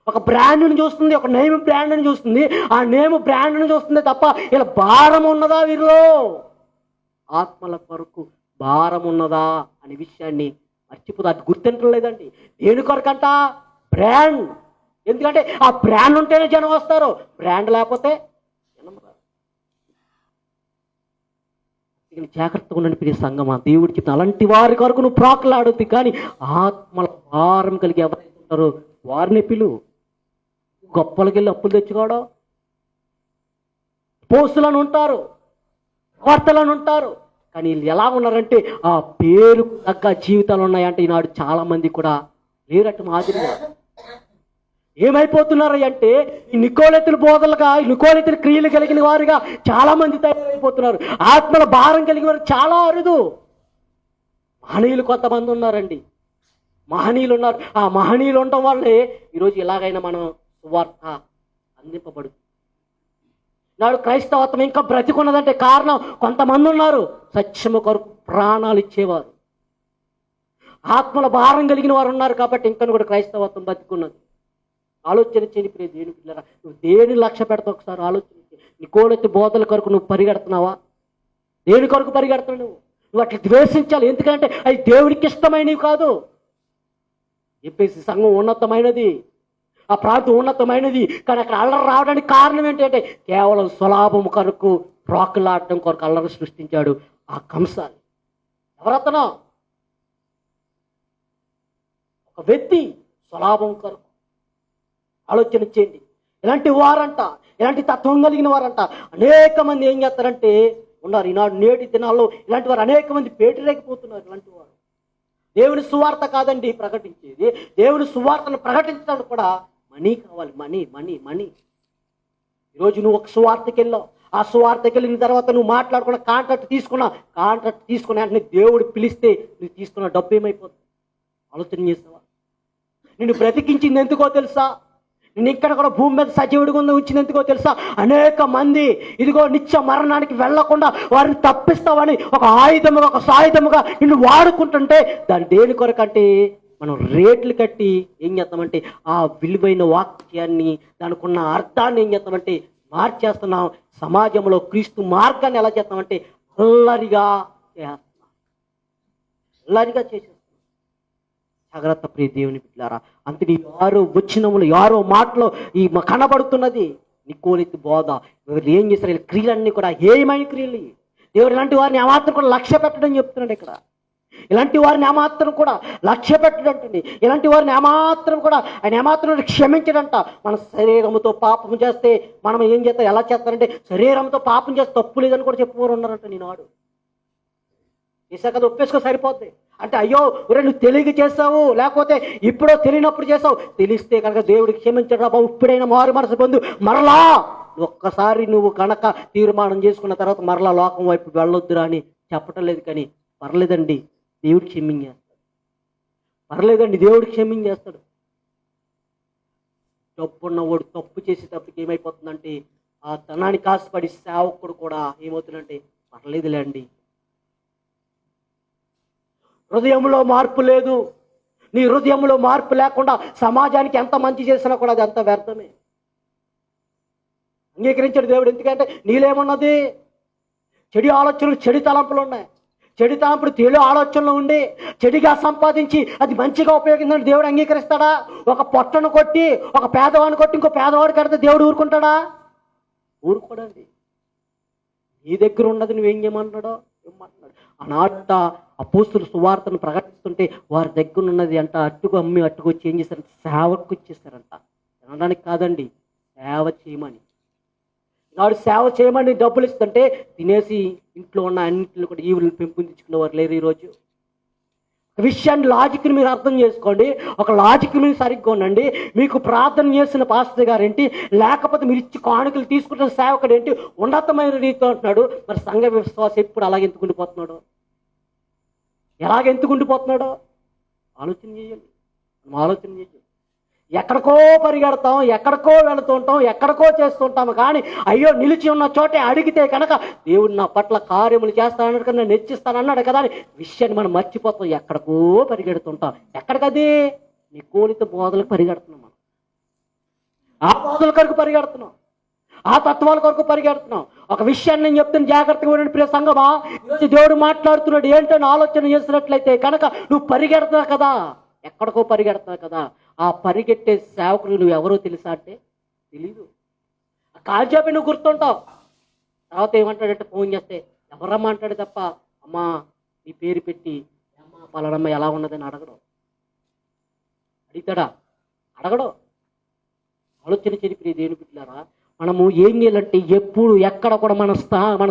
ఒక బ్రాండ్ని చూస్తుంది, ఒక నేమ్ బ్రాండ్ని చూస్తుంది, ఆ నేమ్ బ్రాండ్ని చూస్తుంది తప్ప ఇలా భారం ఉన్నదా వీరిలో? ఆత్మల కొరకు భారం ఉన్నదా అనే విషయాన్ని మర్చిపోతే అది గుర్తించలేదండి. దేని కొరకంట? బ్రాండ్. ఎందుకంటే ఆ బ్రాండ్ ఉంటేనే జనం వస్తారు, బ్రాండ్ లేకపోతే జనం రారు. జాగ్రత్తగా ఉండండి ప్రియ సంగమా. దేవుడు చెప్పిన అలాంటి వారి కొరకు నువ్వు ప్రాకులాడొద్దు, కానీ ఆత్మల భారం కలిగి ఎవరైతే ఉంటారో వారిని పిలువు. గొప్పలకి వెళ్ళి అప్పులు తెచ్చుకోవడం, పోస్టులను ఉంటారు, వార్తలను ఉంటారు, కానీ వీళ్ళు ఎలా ఉన్నారంటే ఆ పేరు తగ్గ జీవితాలు ఉన్నాయంటే ఈనాడు చాలా మంది కూడా లేరట్టు మాదిరిగా. ఏమైపోతున్నారు అంటే ఈ నికోలెతుల బోధలుగా, ఈ నికోలెతుల క్రియలు కలిగిన వారుగా చాలా మంది తయారైపోతున్నారు. ఆత్మల భారం కలిగిన వారు చాలా అరుదు. మహనీయులు కొంతమంది ఉన్నారండి, మహనీయులు ఉన్నారు. ఆ మహనీయులు ఉండటం వల్లే ఈరోజు ఎలాగైనా మనం సువార్త అందింపబడుతుంది. నాడు క్రైస్తవత్వం ఇంకా బ్రతికున్నదంటే కారణం కొంతమంది ఉన్నారు సత్యము కొరకు ప్రాణాలు ఇచ్చేవారు, ఆత్మల భారం కలిగిన వారు ఉన్నారు కాబట్టి ఇంకా కూడా క్రైస్తవత్వం బతికున్నది. ఆలోచన చేయని ప్రియ దేవుని పిల్లరా, నువ్వు దేని లక్ష్య పెడతావు ఒకసారి ఆలోచించి. నికోలెత్తు బోధల కొరకు నువ్వు పరిగెడుతున్నావా? దేని కొరకు పరిగెడుతున్నావు? నువ్వు అట్లా ద్వేషించాలి, ఎందుకంటే అది దేవునికి ఇష్టమైనవి కాదు. చెప్పేసి సంఘం ఉన్నతమైనది, ఆ ప్రాంతం ఉన్నతమైనది, కానీ అక్కడ అల్లరి రావడానికి కారణం ఏంటంటే కేవలం స్వలాభం కొరకు, ప్రాకులాడటం కొరకు అల్లరి సృష్టించాడు ఆ కంసాలి. ఎవరతను? ఒక వ్యక్తి స్వలాభం కొరకు. ఆలోచన చేయండి. ఇలాంటి వారంట, ఇలాంటి తత్వం కలిగిన వారంట అనేక మంది ఏం చేస్తారంటే ఉన్నారు. ఈనాడు నేటి దినాల్లో ఇలాంటి వారు అనేక మంది పేటరేకపోతున్నారు. ఇలాంటి వారు దేవుని సువార్త కాదండి ప్రకటించేది, దేవుని సువార్తను ప్రకటించడానికి కూడా మనీ కావాలి. Money money money. ఈరోజు నువ్వు ఒక సువార్తకి వెళ్ళావు, ఆ సువార్తకి వెళ్ళిన తర్వాత నువ్వు మాట్లాడుకున్న కాంట్రాక్ట్ తీసుకున్న వెంటనే దేవుడు పిలిస్తే నువ్వు తీసుకున్న డబ్బు ఏమైపోతుంది? ఆలోచన చేస్తావా? నిన్ను బ్రతికించింది ఎందుకో తెలుసా? నేను ఇక్కడ కూడా భూమి మీద సజీవుడిగా ఉంచింది ఎందుకో తెలుసా? అనేక మంది ఇదిగో నిత్య మరణానికి వెళ్లకుండా వారిని తప్పిస్తావని ఒక ఆయుధముగా, ఒక సాయుధముగా నిన్ను వాడుకుంటుంటే దాని దేని కొరకంటే మనం రేట్లు కట్టి ఏం చేస్తామంటే ఆ విలువైన వాక్యాన్ని, దానికి ఉన్న అర్థాన్ని ఏం చేస్తామంటే మార్చేస్తున్నాం. సమాజంలో క్రీస్తు మార్గాన్ని ఎలా చేస్తామంటే అల్లరిగా చేస్తున్నాం, అల్లరిగా చేసేస్తున్నాం. జాగ్రత్త ప్రియ దేవుని బిడ్డలారా. అందుకే యారో వచనములు, యారో మాటలో ఈ కనబడుతున్నది నికోలెత్తు బోధ. వీళ్ళు ఏం చేస్తారు? వీళ్ళ క్రియలన్నీ కూడా హేయమైన క్రియలు. దేవుడు ఇలాంటి వారిని ఏమాత్రం కూడా లక్ష్య పెట్టడం చెప్తున్నాడు ఇక్కడ. ఇలాంటి వారిని ఏమాత్రం కూడా లక్ష్య పెట్టడంటండి. ఇలాంటి వారిని ఏమాత్రం కూడా ఆయన ఏమాత్రం క్షమించడంట. మన శరీరంతో పాపం చేస్తే మనం ఏం చేస్తాం? ఎలా చేస్తారంటే శరీరంతో పాపం చేస్తే తప్పు లేదని కూడా చెప్పుకోరు ఉన్నారంట. నేనాడు చేసా కదా, ఒప్పేసుకో సరిపోద్ది. అంటే అయ్యో ఒరే నువ్వు తెలియక చేస్తావు, లేకపోతే ఇప్పుడో తెలియనప్పుడు చేస్తావు, తెలిస్తే కనుక దేవుడికి క్షమించడం బాబు, ఇప్పుడైనా మారు మనసు పొందు, మరలా ఒక్కసారి నువ్వు కనుక తీర్మానం చేసుకున్న తర్వాత మరలా లోకం వైపు వెళ్ళొద్దురా అని చెప్పటం లేదు. కానీ పర్లేదండి, దేవుడు క్షమించేస్తాడు. పర్లేదండి, దేవుడు క్షమించేస్తాడు. డబ్బున్నవాడు తప్పు చేసేటప్పటికి ఏమైపోతుందంటే ఆ ధనానికి ఆశపడి సేవకుడు కూడా ఏమవుతుందంటే పర్లేదులేండి. హృదయంలో మార్పు లేదు. నీ హృదయంలో మార్పు లేకుండా సమాజానికి ఎంత మంచి చేసినా కూడా అది అంత వ్యర్థమే. అంగీకరించాడు దేవుడు. ఎందుకంటే నీలేమున్నది? చెడు ఆలోచనలు, చెడు తలంపులు ఉన్నాయి. చెడు తలంపులు చెడు ఆలోచనలు ఉండి చెడుగా సంపాదించి అది మంచిగా ఉపయోగించండి దేవుడు అంగీకరిస్తాడా? ఒక పొట్టను కొట్టి ఒక పేదవాడిని కొట్టి ఇంకో పేదవాడు కడితే దేవుడు ఊరుకుంటాడా? ఊరుకోడండి. నీ దగ్గర ఉన్నది నువ్వేం చేయమంటున్నాడో ఏమంటున్నాడు. ఆనాట అపోస్తులు సువార్తను ప్రకటిస్తుంటే వారి దగ్గర ఉన్నది అంట అట్టుకు అమ్మి అట్టుకొచ్చి ఏం చేశారంటే సేవకు ఇచ్చేస్తారంట. తినడానికి కాదండి, సేవ చేయమని. నాడు సేవ చేయమని డబ్బులు ఇస్తుంటే తినేసి ఇంట్లో ఉన్న అన్నింటిలో కూడా ఈవులను పెంపొందించుకునేవారు లేరు ఈరోజు. విషయాన్ని లాజిక్ని మీరు అర్థం చేసుకోండి. ఒక లాజిక్ మీరు సరిగ్గా ఉండండి. మీకు ప్రార్థన చేసిన పాస్టర్ గారు ఏంటి, లేకపోతే మీరు ఇచ్చి కానుకలు తీసుకుంటున్న సేవకుడు ఏంటి ఉన్నతమైన రీతిలో ఉంటున్నాడు. మరి సంఘ విశ్వాసం ఎప్పుడు అలాగే ఎందుకు ఉండిపోతున్నాడు? ఎలాగెందుకు ఉండిపోతున్నాడో ఆలోచన చేయండి. ఆలోచన చేయండి. ఎక్కడికో పరిగెడతాం, ఎక్కడికో వెళుతూ ఉంటాం, ఎక్కడికో చేస్తుంటాము. కానీ అయ్యో నిలిచి ఉన్న చోటే అడిగితే కనుక దేవుడు నా పట్ల కార్యములు చేస్తానన్నాడు కదా, నేను హెచ్చిస్తానన్నాడు కదా అని విషయాన్ని మనం మర్చిపోతాం. ఎక్కడికో పరిగెడుతుంటాం. ఎక్కడికది? నికోలిత బోధలకు పరిగెడుతున్నాం. మనం ఆ బోధల కొరకు పరిగెడుతున్నాం, ఆ తత్వాల కొరకు పరిగెడుతున్నాం. ఒక విషయాన్ని నేను చెప్తాను, జాగ్రత్తగా ఉండండి ప్రియ సంగమా. ఈరోజు దేవుడు మాట్లాడుతున్నాడు ఏంటని ఆలోచన చేసినట్లయితే కనుక నువ్వు పరిగెడుతున్నావు కదా, ఎక్కడికో పరిగెడుతున్నావు కదా. ఆ పరిగెట్టే సేవకుడు నువ్వు ఎవరో తెలుసా అంటే తెలీదు. కాల్చేపి నువ్వు గుర్తుంటావు. తర్వాత ఏమంటాడంటే ఫోన్ చేస్తే ఎవరమ్మా అంటాడు తప్ప అమ్మా నీ పేరు పెట్టి అమ్మా పలానమ్మ ఎలా ఉన్నదని అడగడం. అడుగుతాడా? అడగడం. ఆలోచన చెరిపి దేని బిడ్డలారా, మనము ఏం చేయాలంటే ఎప్పుడు ఎక్కడ కూడా మన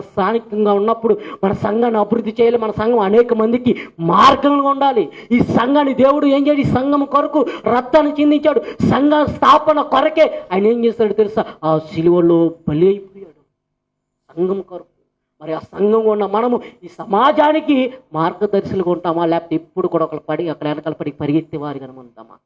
స్థానికంగా ఉన్నప్పుడు మన సంఘాన్ని అభివృద్ధి చేయాలి. మన సంఘం అనేక మందికి మార్గంగా ఉండాలి. ఈ సంఘాన్ని దేవుడు ఏం చేయాలి? ఈ సంఘం కొరకు రక్తాన్ని చిందించాడు. సంఘ స్థాపన కొరకే ఆయన ఏం చేస్తాడు తెలుసా? ఆ సిలువలో బలి అయిపోయాడు సంఘం కొరకు. మరి ఆ సంఘం ఉన్న మనము ఈ సమాజానికి మార్గదర్శులుగా ఉంటామా, లేకపోతే ఎప్పుడు కూడా ఒకళ్ళు పడి అక్కడ వెనకాల పడి పరిగెత్తే వారి కనుమంటామా?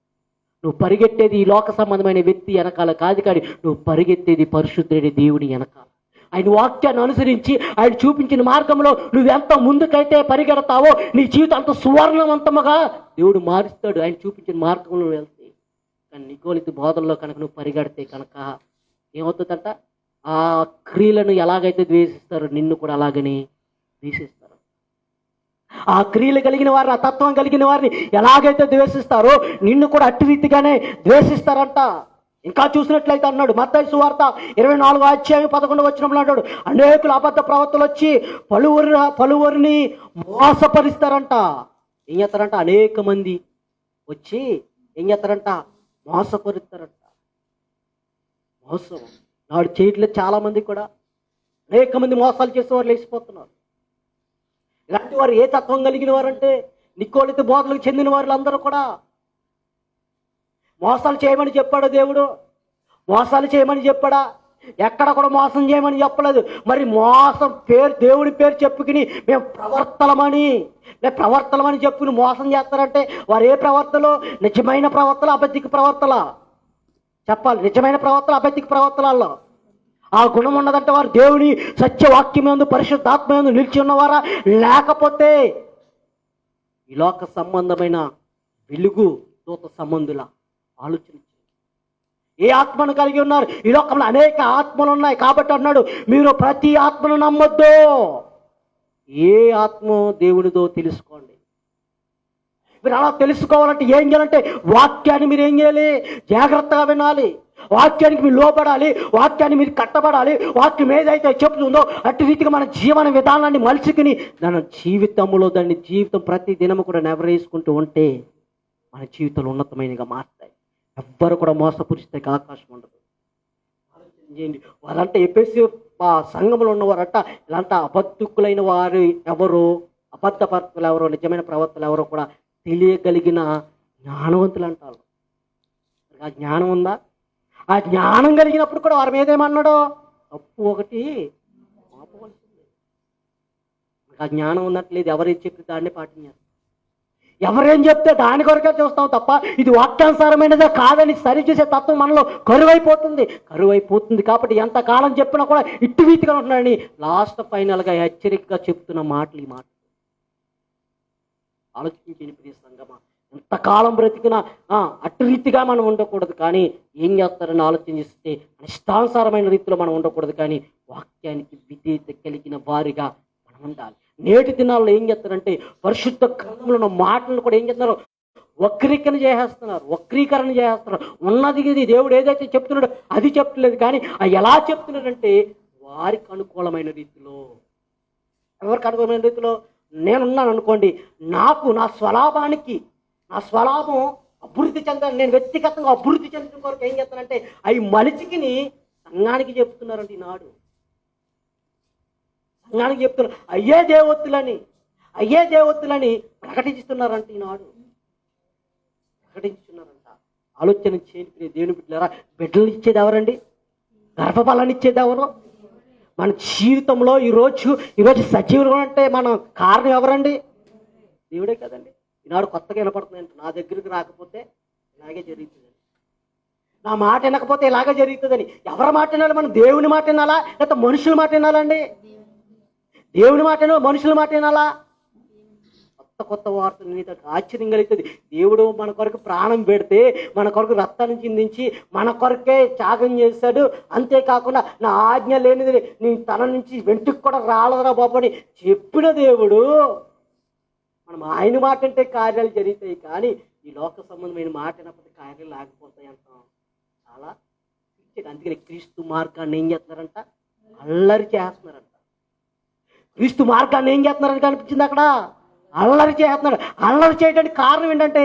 నువ్వు పరిగెత్తేది ఈ లోక సంబంధమైన వ్యక్తి వెనకాల కాదు, కానీ నువ్వు పరిగెత్తేది పరిశుద్ధుడైన దేవుని వెనకాల. ఆయన వాక్యాన్ని అనుసరించి ఆయన చూపించిన మార్గంలో నువ్వు ఎంత ముందుకైతే పరిగెడతావో నీ జీవితం అంత సువర్ణవంతముగా దేవుడు మారుస్తాడు ఆయన చూపించిన మార్గంలో వెళ్తే. కానీ నికోలిత బోధనలో కనుక నువ్వు పరిగెడితే కనుక ఏమవుతుందంట? ఆ క్రియలను ఎలాగైతే ద్వేషిస్తారో నిన్ను కూడా అలాగని ద్వేషిస్తారు. ఆ క్రియలు కలిగిన వారిని, ఆ తత్వం కలిగిన వారిని ఎలాగైతే ద్వేషిస్తారో నిన్ను కూడా అట్టి రీతిగానే ద్వేషిస్తారంట. ఇంకా చూసినట్లయితే అన్నాడు మత్తయి సువార్త 24:11 అంటాడు, అనేకులు అబద్ధ ప్రవక్తలు వచ్చి పలువురిని మోసపరుస్తారంట. ఏం చేస్తారంట? అనేక మంది వచ్చి ఏం చేస్తారంట? మోసపరుస్తారంట. మోసం నాడు చేయట్లేదు. చాలా మంది కూడా అనేక మంది మోసాలు చేసేవారు లేచిపోతున్నారు. ఇలాంటి వారు ఏ తత్వం కలిగిన వారంటే నికోలిత బోధలకు చెందిన వారులందరూ కూడా మోసాలు చేయమని చెప్పాడు దేవుడు. మోసాలు చేయమని చెప్పాడా? ఎక్కడ కూడా మోసం చేయమని చెప్పలేదు. మరి మోసం పేరు, దేవుడి పేరు చెప్పుకుని మేము ప్రవర్తలమని చెప్పుకుని మోసం చేస్తారంటే వారు ఏ ప్రవర్తలు? నిజమైన ప్రవర్తల, అబద్ధిక ప్రవర్తల? చెప్పాలి. నిజమైన ప్రవర్తల, అబద్ధిక ప్రవర్తలలో ఆ గుణం ఉన్నదంటే వారు దేవుని సత్యవాక్యమందు పరిశుద్ధాత్మయందు నిలిచి ఉన్నవారా, లేకపోతే ఈ లోక సంబంధమైన వెలుగు దూత సంబంధుల? ఆలోచన. ఏ ఆత్మను కలిగి ఉన్నారు? ఈ లోకంలో అనేక ఆత్మలు ఉన్నాయి కాబట్టి అన్నాడు మీరు ప్రతి ఆత్మను నమ్మొద్దు. ఏ ఆత్మ దేవునిదో తెలుసుకోండి. మీరు అలా తెలుసుకోవాలంటే ఏం చేయాలంటే వాక్యాన్ని మీరు ఏం చేయాలి? జాగ్రత్తగా వినాలి. వాక్యానికి మీరు లోపడాలి. వాక్యాన్ని మీరు కట్టబడాలి. వాక్యం ఏదైతే చెప్తుందో అట్టి రీతిగా మన జీవన విధానాన్ని మలుచుకుని మన జీవితంలో దాన్ని జీవితం ప్రతి దినము కూడా నెవరేసుకుంటూ ఉంటే మన జీవితంలో ఉన్నతమైనగా మారుతాయి. ఎవ్వరు కూడా మోసపురిస్తే అవకాశం ఉండదు. ఆలోచన చేయండి. వారంటే ఎఫెసీ సంఘంలో ఉన్నవారంట ఇలాంటి అబద్ధకులైన వారు ఎవరు? అబద్ధ ప్రవక్తలు ఎవరో నిజమైన ప్రవక్తలు ఎవరో కూడా తెలియగలిగిన జ్ఞానవంతులు అంటారు. ఆ జ్ఞానం ఉందా? ఆ జ్ఞానం కలిగినప్పుడు కూడా వారి మీద ఏమన్నాడో తప్పు ఒకటి ఆపవలసింది. ఆ జ్ఞానం ఉన్నట్లేదు. ఎవరేం చెప్పి దాన్ని పాటించారు. ఎవరేం చెప్తే దాని కొరకే చూస్తాం తప్ప ఇది వాక్యానుసారమైనదే కాదని సరిచేసే తత్వం మనలో కరువైపోతుంది. కాబట్టి ఎంతకాలం చెప్పినా కూడా ఇటు రీతిగా ఉంటున్నాడని లాస్ట్ ఫైనల్గా హెచ్చరికగా చెప్తున్న మాటలు ఈ మాట. ఆలోచించండి ప్రియ సంగమా, ఎంతకాలం బ్రతికినా అటు రీతిగా మనం ఉండకూడదు. కానీ ఏం చేస్తారని ఆలోచించిస్తే ఇష్టానుసారమైన రీతిలో మనం ఉండకూడదు. కానీ వాక్యానికి విధేయత కలిగిన వారిగా మనం ఉండాలి. నేటి దినాల్లో ఏం చేస్తారంటే పరిశుద్ధ గ్రంథంలో ఉన్న మాటలను కూడా ఏం చేస్తున్నారు, వక్రీకరణ చేస్తున్నారు. ఉన్నది ఇది దేవుడు ఏదైతే చెప్తున్నాడో అది చెప్పలేదు. కానీ ఎలా చెప్తున్నాడంటే వారికి అనుకూలమైన రీతిలో. ఎవరికి అనుకూలమైన రీతిలో? నేనున్నాను అనుకోండి, నాకు నా స్వలాభం అభివృద్ధి చెందాలి, నేను వ్యక్తిగతంగా అభివృద్ధి చెందడం కొరకు ఏం చేస్తానంటే అవి మలిచికిని సంఘానికి చెప్తున్నారండి. ఈనాడు సంఘానికి చెప్తున్నారు అయ్యే దేవత్తులని ప్రకటిస్తున్నారంట. ఈనాడు ప్రకటించుతున్నారంట. ఆలోచన చేయండి దేవుని బిడ్డలారా. బిడ్డలు ఇచ్చేది ఎవరండి? గర్భఫలాన్ని ఇచ్చేది ఎవరు? మన జీవితంలో ఈరోజు సజీవులు అంటే మనం కారణం ఎవరండి? దేవుడే కదండి. ఈనాడు కొత్తగా వినపడుతుందంటే నా దగ్గరికి రాకపోతే ఇలాగే జరుగుతుందని, నా మాట వినకపోతే ఇలాగే జరుగుతుందని. ఎవరి మాట వినాలి? మనం దేవుని మాట వినాలా లేకపోతే మనుషుల మాట వినాలండి? దేవుని మాట వినాలా మనుషుల మాట వినాలా? కొత్త వార్తలు నీకు ఆశ్చర్యం కలుగుతుంది. దేవుడు మన కొరకు ప్రాణం పెడితే, మన కొరకు రక్తాన్ని చిందించి మన కొరకే త్యాగం చేశాడు. అంతేకాకుండా నా ఆజ్ఞ లేనిది నీ తన నుంచి వెంటుకు కూడా రాలరా బాబు అని చెప్పిన దేవుడు. మనం ఆయన మాట అంటే కార్యాలు జరుగుతాయి. కానీ ఈ లోక సంబంధమైన మాట అయినప్పటి కార్యాలు ఆగిపోతాయి అంటాం. చాలా అందుకని క్రీస్తు మార్గాన్ని ఏం చేస్తున్నారంట? అల్లరి చేస్తున్నారంట. క్రీస్తు మార్గాన్ని ఏం చేస్తున్నారని కనిపించింది అక్కడ? అల్లరి చేస్తున్నాడు. అల్లరి చేయడానికి కారణం ఏంటంటే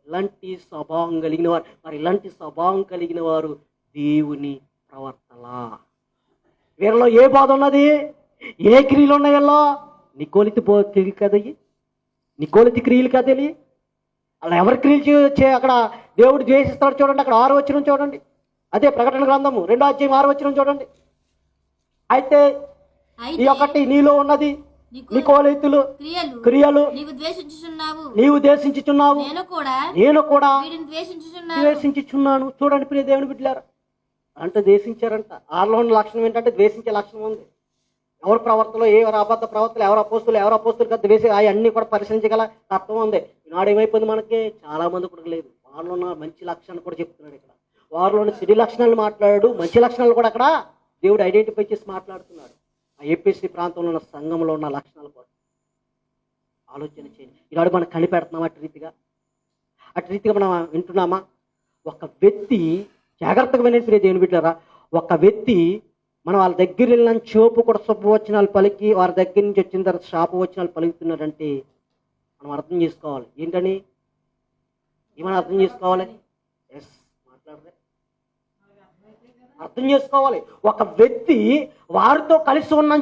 ఇలాంటి స్వభావం కలిగిన వారు. మరి ఇలాంటి స్వభావం కలిగిన వారు దేవుని ప్రవర్తన. వీరిలో ఏ బాధ ఉన్నది? ఏ క్రియలు ఉన్నాయల్లో? నికోలితి క్రియలు కదయ్యి, నికోలితి క్రియలు కదలి. అలా ఎవరి క్రియలు అక్కడ దేవుడు ద్వేషిస్తాడు చూడండి. అక్కడ 6వ వచనం చూడండి. అదే ప్రకటన గ్రంథము 2వ అధ్యాయం 6వ వచనం చూడండి. అయితే ఈ ఒకటి నీలో ఉన్నది నికోలితులు క్రియలు నీవు ద్వేషించుచున్నావు, నేను కూడా ద్వేషించుచున్నాను. చూడండి ప్రియ దేవుని బిడ్డలారా, అంటే ద్వేషించారంట. వాళ్ళలో ఉన్న లక్షణం ఏంటంటే ద్వేషించే లక్షణం ఉంది. ఎవరి ప్రవర్తనలో ఎవరు అబద్ధ ప్రవర్తలు, ఎవరు అపోస్తులు కదా ద్వేషి అవన్నీ కూడా పరిశీలించగల తత్వం ఉంది. ఈనాడు ఏమైపోయింది మనకి? చాలా మంది కూడా లేదు. వాళ్ళలో ఉన్న మంచి లక్షణాలు కూడా చెప్తున్నాడు ఇక్కడ. వారిలో ఉన్న చెడు లక్షణాలు మాట్లాడాడు, మంచి లక్షణాలు కూడా అక్కడ దేవుడు ఐడెంటిఫై చేసి మాట్లాడుతున్నాడు. ఆ ఏపీసీ ప్రాంతంలో ఉన్న సంఘంలో ఉన్న లక్షణాల కోసం ఆలోచన చేయండి. ఈనాడు మనం కనిపెడుతున్నాం అటు రీతిగా మనం వింటున్నామా? ఒక వ్యక్తి జాగ్రత్తగా వినేది దేవుని బిడ్డలారా, ఒక వ్యక్తి మనం వాళ్ళ దగ్గర వెళ్ళిన చోపు కూడా శుభవచనాలు పలికి వారి దగ్గర నుంచి వచ్చిన తర్వాత శాపవచనాలు పలుకుతున్నారంటే మనం అర్థం చేసుకోవాలి. ఏంటని ఏమైనా అర్థం చేసుకోవాలి? అర్థం చేసుకోవాలి. ఒక వ్యక్తి వారితో కలిసి ఉన్న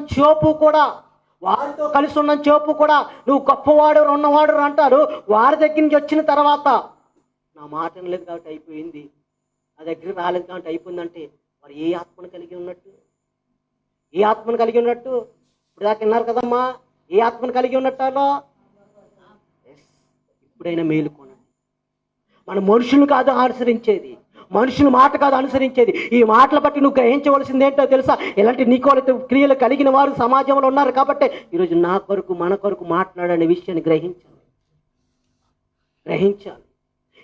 చోపు కూడా నువ్వు గొప్పవాడు ఉన్నవాడు అంటారు. వారి దగ్గర నుంచి వచ్చిన తర్వాత నా మాట లేదు కాబట్టి అయిపోయింది, నా దగ్గర రాలేదు కాబట్టి అయిపోయిందంటే మరి ఏ ఆత్మను కలిగి ఉన్నట్టు? ఇప్పుడు దాకా విన్నారు కదమ్మా, ఏ ఆత్మను కలిగి ఉన్నట్టాలో? ఇప్పుడైనా మేలుకోనండి. మన మనుషులు కాదు అనుసరించేది, మనుషుల మాట కాదు అనుసరించేది. ఈ మాటలు బట్టి నువ్వు గ్రహించవలసింది ఏంటో తెలుసా? ఇలాంటి నీకోలైతే క్రియలు కలిగిన వారు సమాజంలో ఉన్నారు కాబట్టి ఈరోజు నా కొరకు మన కొరకు మాట్లాడనే విషయాన్ని గ్రహించాలి.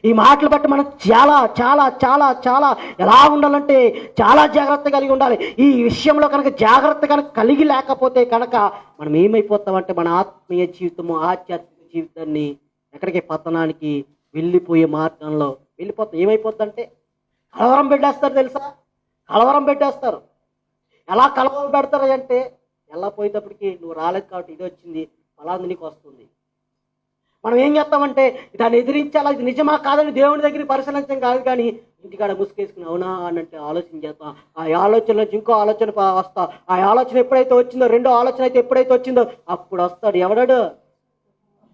ఈ మాటలు బట్టి మనం చాలా చాలా చాలా చాలా ఎలా ఉండాలంటే చాలా జాగ్రత్త కలిగి ఉండాలి. ఈ విషయంలో కనుక జాగ్రత్త కనుక కలిగి లేకపోతే కనుక మనం ఏమైపోతామంటే మన ఆత్మీయ జీవితము, ఆధ్యాత్మిక జీవితాన్ని ఎక్కడికి పతనానికి వెళ్ళిపోయే మార్గంలో వెళ్ళిపోతాం. ఏమైపోతుందంటే కలవరం పెట్టేస్తారు. తెలుసా? కలవరం పెట్టేస్తారు. ఎలా కలవరం పెడతారు అంటే ఎలా పోయేటప్పటికి నువ్వు రాలేదు కాబట్టి ఇది వచ్చింది, ఫలాంది నీకు వస్తుంది. మనం ఏం చేస్తామంటే దాన్ని ఎదిరించాలా, ఇది నిజమా కాదని దేవుని దగ్గర పరిశీలించడం కాదు, కానీ ఇంటికాడ ముసుకేసుకుని అవునా అనంటే ఆలోచన చేస్తాం. ఆ ఆలోచన నుంచి ఇంకో ఆలోచన వస్తా. ఆ ఆలోచన ఎప్పుడైతే వచ్చిందో, రెండో ఆలోచన అయితే ఎప్పుడైతే వచ్చిందో అప్పుడు వస్తాడు ఎవడాడు?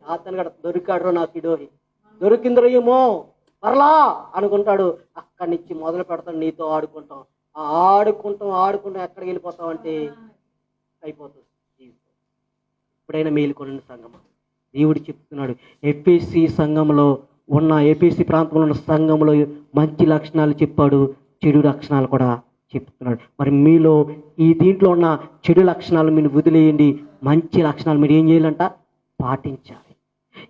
అతను కూడా దొరికాడు నాకు ఇడోని దొరికిందో ఏమో పర్లా అనుకుంటాడు. అక్కడి నుంచి మొదలు పెడతాడు నీతో ఆడుకుంటాం. ఆడుకుంటాం ఎక్కడికి వెళ్ళిపోతాం అంటే అయిపోతుంది జీవితం. ఎప్పుడైనా మేలుకొనండి సంగమా. దేవుడు చెప్తున్నాడు ఎఫెసీ సంఘంలో ఉన్న ఏపీసీ ప్రాంతంలో ఉన్న సంఘంలో మంచి లక్షణాలు చెప్పాడు, చెడు లక్షణాలు కూడా చెప్తున్నాడు. మరి మీలో ఈ దీంట్లో ఉన్న చెడు లక్షణాలు మీరు వదిలేయండి, మంచి లక్షణాలు మీరు ఏం చేయాలంట పాటించాలి.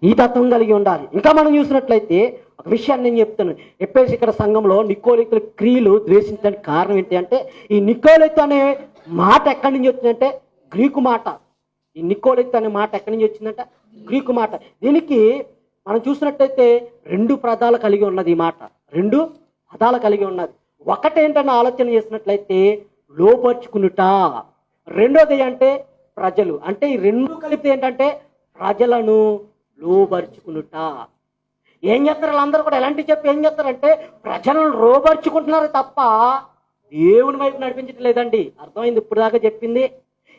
ఈ తత్వం కలిగి ఉండాలి. ఇంకా మనం చూసినట్లయితే ఒక విషయాన్ని నేను చెప్తాను. ఎప్పేసి ఇక్కడ సంఘంలో నికోలితుల క్రియలు ద్వేషించడానికి కారణం ఏంటి అంటే ఈ నికోలితు అనే మాట ఎక్కడి నుంచి వచ్చిందంటే గ్రీకు మాట. ఈ నికోలితు అనే మాట ఎక్కడి నుంచి వచ్చిందంటే గ్రీకు మాట. దీనికి మనం చూసినట్టయితే 2 పదాలు కలిగి ఉన్నది. ఈ మాట 2 పదాలు కలిగి ఉన్నది. ఒకటేంటని ఆలోచన చేసినట్లయితే లోపరుచుకునుట, రెండోది అంటే ప్రజలు. అంటే ఈ 2 కలిపితే ఏంటంటే ప్రజలను లోపరుచుకునుట. ఏం చేస్తారు వాళ్ళందరూ కూడా ఎలాంటి చెప్పి ఏం చేస్తారంటే ప్రజలను లోపరుచుకుంటున్నారు తప్ప దేవుని వైపు నడిపించడం లేదండి. అర్థమైంది ఇప్పుడు దాకా చెప్పింది.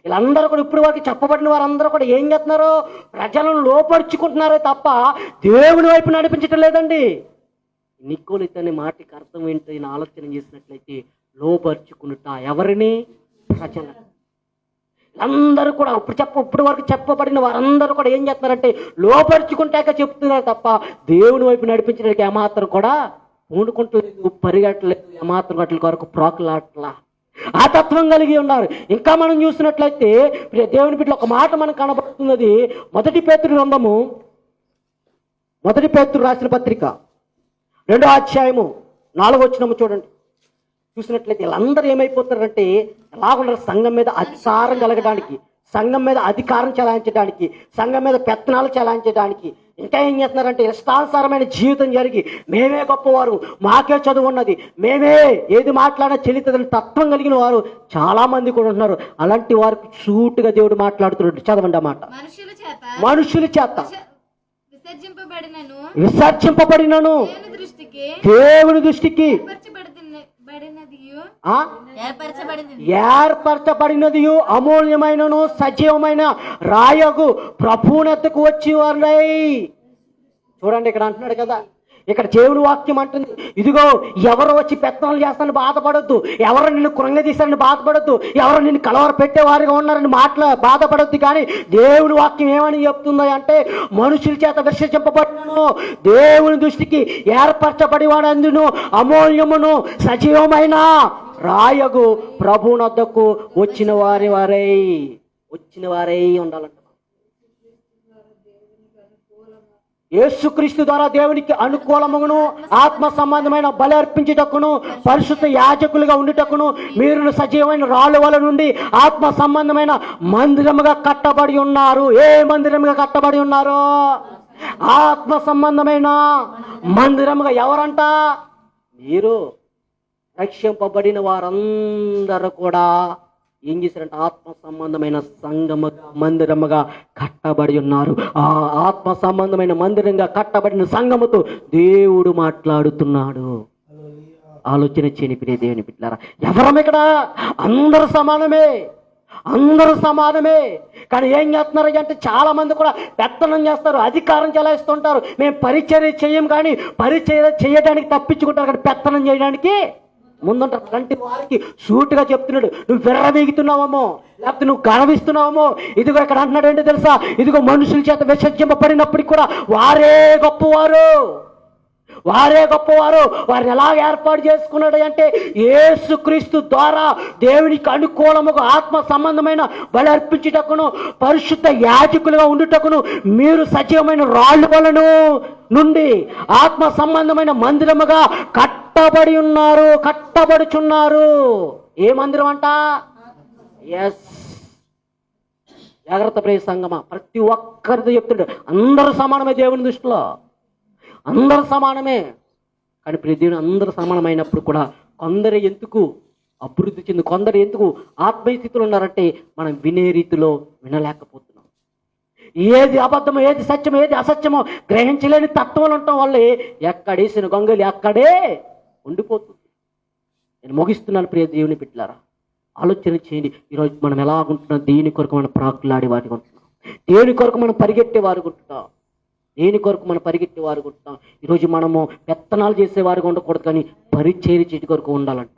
వీళ్ళందరూ కూడా ఇప్పుడు వరకు చెప్పబడిన వారందరూ కూడా ఏం చేస్తున్నారు ప్రజలను లోపరుచుకుంటున్నారే తప్ప దేవుని వైపు నడిపించడం లేదండి. నికోలితు అనే మాటకి అర్థం ఏంటో నేను ఆలోచన చేసినట్లయితే లోపరుచుకునుట. ఎవరిని? ప్రజలను. అందరూ కూడా ఇప్పుడు వరకు చెప్పబడిన వారందరూ కూడా ఏం చేస్తున్నారంటే లోపరుచుకుంటాక చెప్తున్నారు తప్ప దేవుని వైపు నడిపించడానికి ఏమాత్రం కూడా పూనుకుంటలేదు, పరిగెట్టలేదు, ఏమాత్రం గట్ల కొరకు ప్రోకలాట్లా ఆ తత్వం కలిగి ఉన్నారు. ఇంకా మనం చూసినట్లయితే దేవుని బిడ్డలో ఒక మాట మనకు కనబడుతున్నది. మొదటి పేతురు గ్రంథము, మొదటి పేతురు రాసిన పత్రిక 2వ అధ్యాయము 4వ వచనము చూడండి. చూసినట్లయితే వీళ్ళందరూ ఏమైపోతారంటే ఎలాగున్నారు సంఘం మీద అధికారం కలగడానికి, సంఘం మీద అధికారం చెలాయించడానికి, సంఘం మీద పెత్తనాలు చెలాయించడానికి ఇంకా ఏం చేస్తున్నారంటే ఇష్టానుసారమైన జీవితం జరిగి మేమే గొప్పవారు, మాకే చదువు ఉన్నది, మేమే ఏది మాట్లాడినా చెల్లితదని తత్వం కలిగిన వారు చాలా మంది కూడా ఉంటున్నారు. అలాంటి వారికి సూటుగా దేవుడు మాట్లాడుతున్నాడు. చదవండి ఆ మాట. మనుషుల చేత విసర్జింపబడినను దేవుని దృష్టికి ఏర్పరచబడినది అమూల్యమైనను సజీవమైన రాయగు ప్రభువునెద్దకు వచ్చి వారై. చూడండి ఇక్కడ అంటున్నాడు కదా, ఇక్కడ దేవుని వాక్యం అంటుంది, ఇదిగో ఎవరు వచ్చి పెత్తనాలు చేస్తారని బాధపడొద్దు, ఎవరు నిన్ను కృంగదీశారని బాధపడొద్దు, ఎవరు నిన్ను కలవర పెట్టేవారుగా ఉన్నారని బాధపడొద్దు. కానీ దేవుని వాక్యం ఏమని చెప్తుందో అంటే మనుషుల చేత విసర్జింపబడినను దేవుని దృష్టికి ఏర్పరచబడి వాడందును అమూల్యమును సజీవమైన రాయగు ప్రభువునొద్దకు వచ్చిన వారై ఉండాలంట. యేసుక్రీస్తు ద్వారా దేవునికి అనుకూలమును ఆత్మ సంబంధమైన బలి అర్పించుటకును పరిశుద్ధ యాజకులుగా ఉండుటకును మీరు సజీవమైన రాళ్ళ వల నుండి ఆత్మ సంబంధమైన మందిరముగా కట్టబడి ఉన్నారు. ఏ మందిరముగా కట్టబడి ఉన్నారు? ఆత్మ సంబంధమైన మందిరముగా. ఎవరంట? మీరు. రక్షింపబడిన వారందరూ కూడా ఏం చేశారంటే ఆత్మ సంబంధమైన సంఘముగా మందిరముగా కట్టబడి ఉన్నారు. ఆ ఆత్మ సంబంధమైన మందిరంగా కట్టబడిన సంఘముతో దేవుడు మాట్లాడుతున్నాడు. ఆలోచన చేయని దేవుని బిడ్డలారా, ఎవరం ఇక్కడ? అందరూ సమానమే. కానీ ఏం చేస్తున్నారు అంటే చాలా మంది కూడా పెత్తనం చేస్తారు, అధికారం చెలాయిస్తుంటారు. మేము పరిచర్య చేయం కానీ పరిచర్య చేయడానికి తప్పించుకుంటారు, కానీ పెత్తనం చేయడానికి ముందుంటారు. అలాంటి వారికి సూటుగా చెప్తున్నాడు, నువ్వు విర్రవీగుతున్నావేమో, లేకపోతే నువ్వు గర్విస్తున్నావేమో. ఇదిగో ఇక్కడ అంటున్నాడు ఏంటో తెలుసా? ఇదిగో మనుషుల చేత విసర్జింపబడినప్పటికీ కూడా వారే గొప్పవారు. వారిని ఎలా ఏర్పాటు చేసుకున్నాడు అంటే యేసుక్రీస్తు ద్వారా దేవునికి అనుకూలముగా ఆత్మ సంబంధమైన బలి అర్పించుటకును పరిశుద్ధ యాజకులుగా ఉండుటకును మీరు సజీవమైన రాళ్ళ వలను నుండి ఆత్మ సంబంధమైన మందిరముగా కట్టబడుచున్నారు. ఏ మందిరం అంట? ఎస్. జాగ్రత్త ప్రియ సంగమా, ప్రతి ఒక్కరితో చెప్తుండే అందరూ సమానమే దేవుని దృష్టిలో, అందరూ సమానమే. కానీ ప్రియ దేవుని అందరూ సమానమైనప్పుడు కూడా కొందరు ఎందుకు అభివృద్ధి చెంది, కొందరు ఎందుకు ఆత్మీయ స్థితిలో ఉన్నారంటే మనం వినే రీతిలో వినలేకపోతున్నాం. ఏది అబద్ధమో, ఏది సత్యమో, ఏది అసత్యమో గ్రహించలేని తత్వాలు ఉండటం వల్లే ఎక్కడేసిన గొంగలి అక్కడే ఉండిపోతుంది. నేను ముగిస్తున్నాను ప్రియ దేవుని బిడ్డలారా, ఆలోచన చేయండి. ఈరోజు మనం ఎలాగుంటున్నాం? దేని కొరకు మనం ప్రాకులాడే వారికి ఉంటున్నాం, దేని కొరకు మనం పరిగెట్టే వారికి ఉంటున్నాం. దేని కొరకు మనం పరిగెత్తే వారు ఉంటాం. ఈరోజు మనము పెత్తనాలు చేసేవారుగా ఉండకూడదు, కానీ పరిచర్య చేతి కొరకు ఉండాలంట.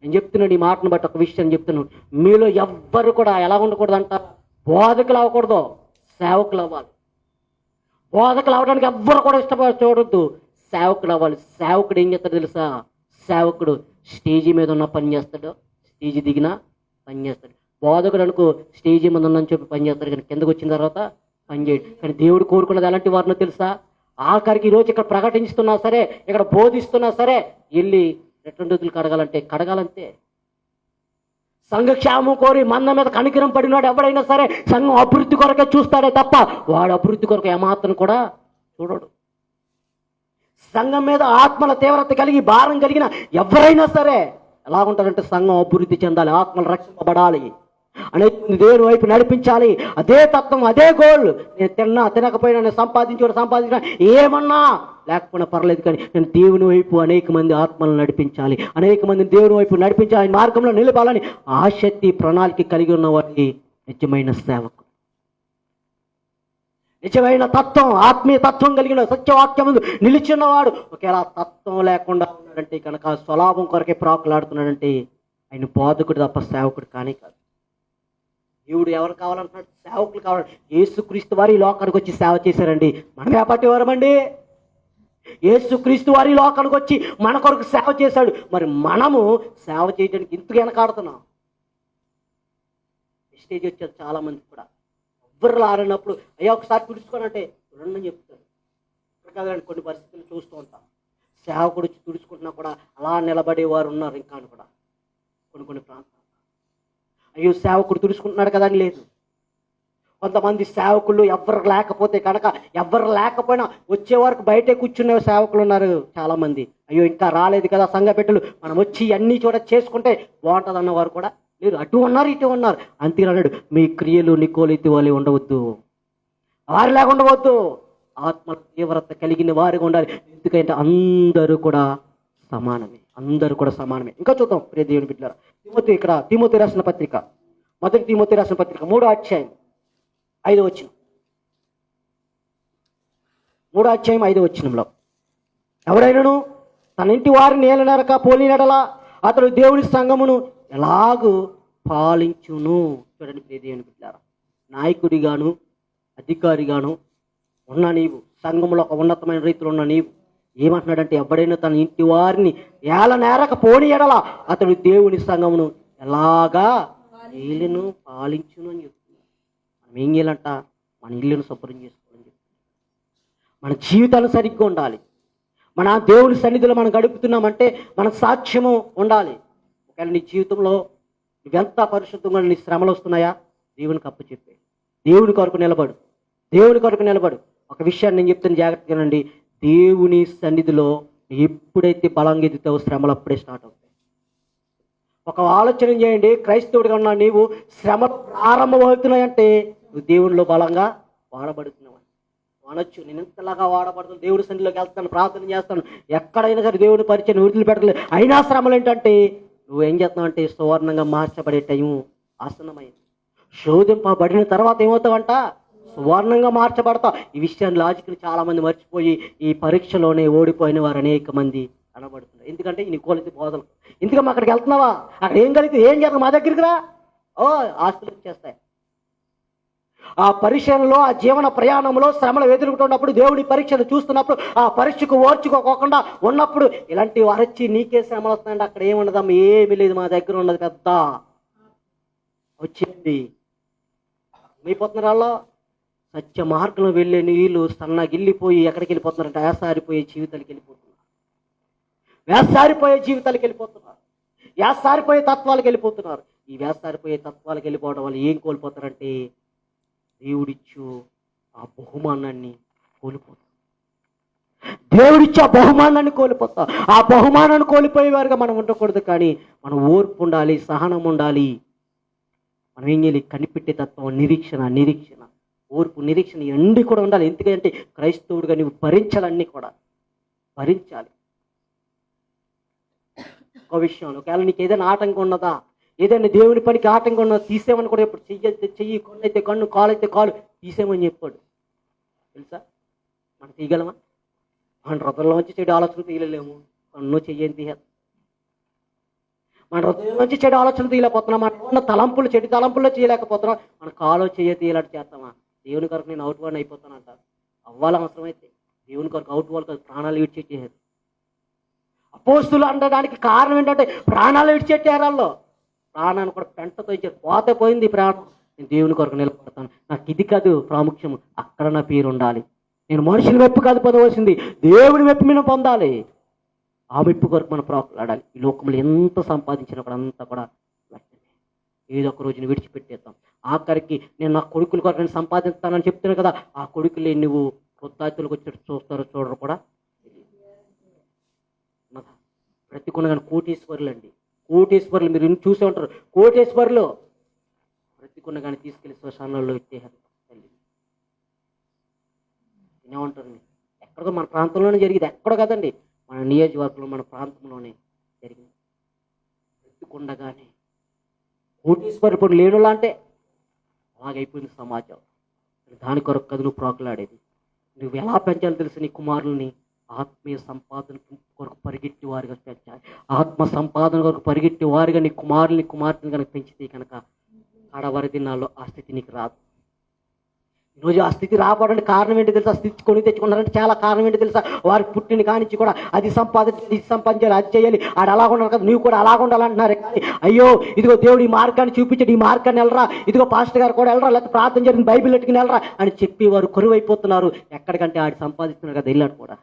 నేను చెప్తున్నాను ఈ మాటను బట్టి ఒక విషయం చెప్తున్నాను. మీలో ఎవ్వరు కూడా ఎలా ఉండకూడదంట, బోధకులు అవ్వకూడదు, సేవకులు అవ్వాలి. బోధకులు అవ్వడానికి ఎవ్వరు కూడా చూడొద్దు, సేవకుడు అవ్వాలి. సేవకుడు ఏం చేస్తాడు తెలుసా? సేవకుడు స్టేజీ మీద ఉన్న పని చేస్తాడు, స్టేజీ దిగినా పని చేస్తాడు. బోధకుడు అనుకో స్టేజీ మీద ఉందని చెప్పి పని చేస్తాడు, కానీ కిందకు వచ్చిన తర్వాత పని చేయడు. కానీ దేవుడు కోరుకున్నది ఎలాంటి వారినో తెలుసా? ఆఖరికి ఈరోజు ఇక్కడ ప్రకటిస్తున్నా సరే, ఇక్కడ బోధిస్తున్నా సరే, వెళ్ళి రెండు రోజులు కడగాలంతే. సంఘక్షేమం కోరి మంద మీద కనికరం పడినాడు ఎవడైనా సరే సంఘం అభివృద్ధి కొరకే చూస్తాడే తప్ప వాడు అభివృద్ధి కొరకు ఏమాత్రం కూడా చూడడు. సంఘం మీద ఆత్మల తీవ్రత కలిగి భారం కలిగిన ఎవరైనా సరే ఎలా ఉంటారంటే సంఘం అభివృద్ధి చెందాలి, ఆత్మలు రక్షింపబడాలి, అనేక దేవుని వైపు నడిపించాలి. అదే తత్వం, అదే గోల్. నేను తినకపోయినా, నేను సంపాదించినా, ఏమన్నా లేకపోయినా పర్లేదు, కానీ నేను దేవుని వైపు అనేక మంది ఆత్మలను నడిపించాలి, అనేక మందిని దేవుని వైపు నడిపించాలి, ఆయన మార్గంలో నిలపాలని ఆసక్తి ప్రణాళిక కలిగి ఉన్న వారికి నిజమైన సేవకు, నిజమైన తత్వం, ఆత్మీయ తత్వం కలిగిన సత్యవాక్యం ముందు నిలిచిన్నవాడు. ఒకవేళ తత్వం లేకుండా ఉన్నాడంటే, కనుక స్వలాభం కొరకే ప్రాకులాడుతున్నాడంటే ఆయన బోధకుడు తప్ప సేవకుడు కానీ కాదు. దేవుడు ఎవరు కావాలంటున్నాడు? సేవకులు కావాలి. యేసుక్రీస్తు వారు ఈ లోకానికి వచ్చి సేవ చేశారండి. మనం ఏపాటివారమండి? యేసుక్రీస్తు వారు ఈ లోకానికి వచ్చి మన కొరకు సేవ చేశాడు. మరి మనము సేవ చేయడానికి ఇంతగా వెనకాడుతున్నాం. స్టేజ్ వచ్చారు చాలా మంది కూడా, ఎవ్వరు ఆడినప్పుడు అయ్యా ఒకసారి తుడుచుకోనంటే రెండని చెప్తారు. ఇక్కడ కాదండి, కొన్ని పరిస్థితులు చూస్తూ ఉంటాం. సేవకుడు వచ్చి తుడుచుకుంటున్నా కూడా అలా నిలబడేవారు ఉన్నారు. ఇంకా కూడా కొన్ని ప్రాంతాలు అయ్యో సేవకుడు తుడుచుకుంటున్నాడు కదా అని లేదు. కొంతమంది సేవకులు ఎవ్వరు లేకపోయినా వచ్చే వరకు బయటే కూర్చునే సేవకులు ఉన్నారు చాలా మంది. అయ్యో ఇంకా రాలేదు కదా సంఘ బిడ్డలు, మనం వచ్చి అన్ని చోట చేసుకుంటే బాగుంటుంది అన్నవారు కూడా లేరు. అటు ఉన్నారు, ఇటు ఉన్నారు. అంతే అన్నాడు, మీ క్రియలు నికోలితి వాళ్ళు ఉండవద్దు, వారిలాగా ఉండవద్దు, ఆత్మ తీవ్రత కలిగిన వారిగా ఉండాలి. ఎందుకంటే అందరూ కూడా సమానమే. ఇంకా చూద్దాం ప్రియ దేవుని బిడ్డలారా. తిమోతి రాసిన పత్రిక, మొదటి తిమోతి రాసిన పత్రిక 3వ అధ్యాయం 5వ వచనం. 3వ అధ్యాయం 5వ వచనంలో, ఎవరైనాను తన ఇంటి వారిని ఏలనరక పోలినడలా అతడు దేవుని సంఘమును ఎలాగూ పాలించును. చూడండి ప్రియ దేవుని బిడ్డలారా, నాయకుడిగాను అధికారిగాను ఉన్న నీవు, సంఘంలో ఒక ఉన్నతమైన రీతిలో ఉన్న నీవు ఏమంటున్నాడంటే, ఎవడైనా తన ఇంటి వారిని ఏలనేరక పోని ఎడల అతడు దేవుని సంఘమును ఎలాగా ఏలును పాలించును అని చెప్తున్నాడు. మనం ఏం చేయాలంట? మన ఇల్లును శుభ్రం చేసుకోవాలని చెప్తున్నాడు. మన జీవితాలు సరిగ్గా ఉండాలి. మన దేవుని సన్నిధిలో మనం గడుపుతున్నామంటే మన సాక్ష్యము ఉండాలి. ఒకవేళ నీ జీవితంలో నువ్వెంత పరిశుద్ధంగా నీ శ్రమలు వస్తున్నాయా, దేవునికి అప్పచెప్పే, దేవుని కొరకు నిలబడు. ఒక విషయాన్ని నేను చెప్తాను, జాగ్రత్తగానండి. దేవుని సన్నిధిలో ఎప్పుడైతే బలంగా ఎదుగుతావో శ్రమలు అప్పుడే స్టార్ట్ అవుతాయి. ఒక ఆలోచన చేయండి, క్రైస్తవుడిగా ఉన్న నీవు శ్రమలు ప్రారంభమవుతున్నాయంటే నువ్వు దేవునిలో బలంగా వాడబడుతున్నావు అనొచ్చు. నేను ఎంతలాగా వాడబడుతున్నాను, దేవుడి సన్నిధిలోకి వెళ్తాను, ప్రార్థన చేస్తాను, ఎక్కడైనా సరే దేవుని పరిచయం వదిలిపెట్టలేదు. అయినా శ్రమలు ఏంటంటే నువ్వు ఏం చేస్తున్నావు అంటే సువర్ణంగా మార్చబడే టైం ఆసన్నమైంది. శోధింపబడిన తర్వాత ఏమవుతావంట? సువర్ణంగా మార్చబడతావు. ఈ విషయాన్ని లాజిక్ని చాలా మంది మర్చిపోయి ఈ పరీక్షలోనే ఓడిపోయిన వారు అనేక మంది కనబడుతున్నారు. ఎందుకంటే ఈ నికోలితి బోధలు. ఎందుకమ్మా అక్కడికి వెళ్తున్నావా? అక్కడ ఏం కలిగితే ఏం జరగదు, మా దగ్గరికి రా, ఆస్తులు వచ్చేస్తాయి. ఆ పరీక్షలో, ఆ జీవన ప్రయాణంలో శ్రమలు ఎదుర్కొంటున్నప్పుడు, దేవుడి పరీక్షను చూస్తున్నప్పుడు, ఆ పరీక్షకు ఓర్చుకోకుండా ఉన్నప్పుడు ఇలాంటి వరచి నీకే శ్రమలు వస్తాయండి. అక్కడ ఏముండదమ్మా, ఏమీ లేదు, మా దగ్గర ఉన్నది పెద్ద వచ్చింది. అయిపోతున్నారు వాళ్ళు. సత్య మార్గంలో వెళ్ళే నీళ్ళు సన్నగిల్లిపోయి ఎక్కడికి వెళ్ళిపోతున్నారంటే వేసారిపోయే జీవితాలకు వెళ్ళిపోతున్నారు. వేసారిపోయే తత్వాలకు వెళ్ళిపోతున్నారు. ఈ వేసారిపోయే తత్వాలకు వెళ్ళిపోవడం వల్ల ఏం కోల్పోతారంటే దేవుడిచ్చు ఆ బహుమానాన్ని కోల్పోతాం. ఆ బహుమానాన్ని కోల్పోయేవారుగా మనం ఉండకూడదు. కానీ మనం ఓర్పు ఉండాలి, సహనం ఉండాలి. మనం ఏం చేయాలి? కనిపెట్టే తత్వం, నిరీక్షణ, ఓర్పు, నిరీక్షణ అన్నీ కూడా ఉండాలి. ఎందుకంటే క్రైస్తవుడిగా నువ్వు భరించాలన్నీ కూడా భరించాలి. ఒక విషయం, ఒకవేళ నీకు ఏదైనా ఆటంకం ఉన్నదా, ఏదైనా దేవుని పనికి ఆటంకం ఉన్నదా, తీసేమని కూడా ఎప్పుడు చెయ్యి కన్ను అయితే కన్ను, కాలు అయితే కాలు తీసేమని చెప్పాడు తెలుసా. మనం తీయగలమా? మన హృదయంలోంచి చెడు ఆలోచన తీయలేము. కన్ను చెయ్యని తీయాలి. మన హృదయంలోంచి చెడు ఆలోచన తీయలేకపోతున్నాం. మన ఉన్న తలంపులు చెడు తలంపుల్లో చేయలేకపోతున్నాం. మన కాలో తీయలాంటి చేస్తామా? దేవుని కొరకు నేను అవుట్ వాడిని అయిపోతానంట. అవ్వాలి అవసరమైతే. దేవుని కొరకు అవుట్ వాళ్ళు కాదు, ప్రాణాలు విడిచేసేది. అపోస్తులు అనడానికి కారణం ఏంటంటే ప్రాణాలు విడిచేట్టారు వాళ్ళు. ప్రాణాన్ని కూడా పెంటతో ఇచ్చారు. పోతే పోయింది ప్రాణం. నేను దేవుని కొరకు నిలబడతాను. నాకు ఇది కాదు ప్రాముఖ్యం, అక్కడ నా పేరు ఉండాలి. నేను మనుషుల మెప్పు కాదు పొందవలసింది, దేవుని మెప్పు మీద పొందాలి. ఆ మెప్పు కొరకు మనం ప్రాకులాడాలి. ఈ లోకంలో ఎంత సంపాదించినా కూడా అంతా కూడా వ్యర్థమే. ఏదో ఒక రోజుని విడిచిపెట్టేద్దాం. ఆఖరికి నేను నా కొడుకుల కొరకు నేను సంపాదిస్తానని చెప్తున్నాను కదా, ఆ కొడుకులే నువ్వు వృద్ధాతులకు వచ్చి చూస్తారో చూడరు కూడా బ్రతికున్న కానీ కోటీశ్వరులు అండి. కోటీశ్వరులు మీరు చూసే ఉంటారు. కోటీశ్వరులు బ్రతికున్న కానీ తీసుకెళ్లి శ్మశానాల్లో ఇచ్చేయారు. ఏమంటారు? ఎక్కడికో మన ప్రాంతంలోనే జరిగింది. ఎక్కడో కదండి, మన నియోజకవర్గంలో మన ప్రాంతంలోనే జరిగింది. బ్రతికుండగానే కోటీశ్వరులు ఇప్పుడు లేనులా అంటే అలాగైపోయింది సమాజం. దాని కొరకు కదా నువ్వు ప్రాకులాడేది. నువ్వు ఎలా పెంచాలో తెలుసు. నీ కుమారుల్ని ఆత్మీయ సంపాదన కొరకు పరిగెట్టి వారిగా పెంచాలి. ఆత్మ సంపాదన కొరకు పరిగెట్టి వారిగా నీ కుమార్తెని కనుక పెంచితే కనుక ఆడవారి దినాల్లో ఆ స్థితి నీకు రాదు. ఈరోజు ఆ స్థితి రాబడండి కారణం ఏంటి తెలుసా? స్థితి కొని తెచ్చుకున్నారంటే చాలా కారణం ఏంటి తెలుసా? వారికి పుట్టిన కానించి కూడా అది సంపాదించాలి, ఇది సంపాదించాలి, అది చేయాలి, ఆడు అలాగ ఉండాలి కదా, నువ్వు కూడా అలాగ ఉండాలంటున్నారు. కానీ అయ్యో ఇదిగో దేవుడు ఈ మార్గాన్ని చూపించాడు, ఈ మార్గాన్ని వెళ్ళరా, ఇదిగో పాస్టర్ గారు కూడా వెళ్ళరా, లేకపోతే ప్రార్థన జరిగింది బైబిల్ ఎట్టుకుని వెళ్ళరా అని చెప్పి వారు కరువైపోతున్నారు. ఎక్కడికంటే ఆడు సంపాదిస్తున్నారు కదా, వెళ్ళాడు కూడా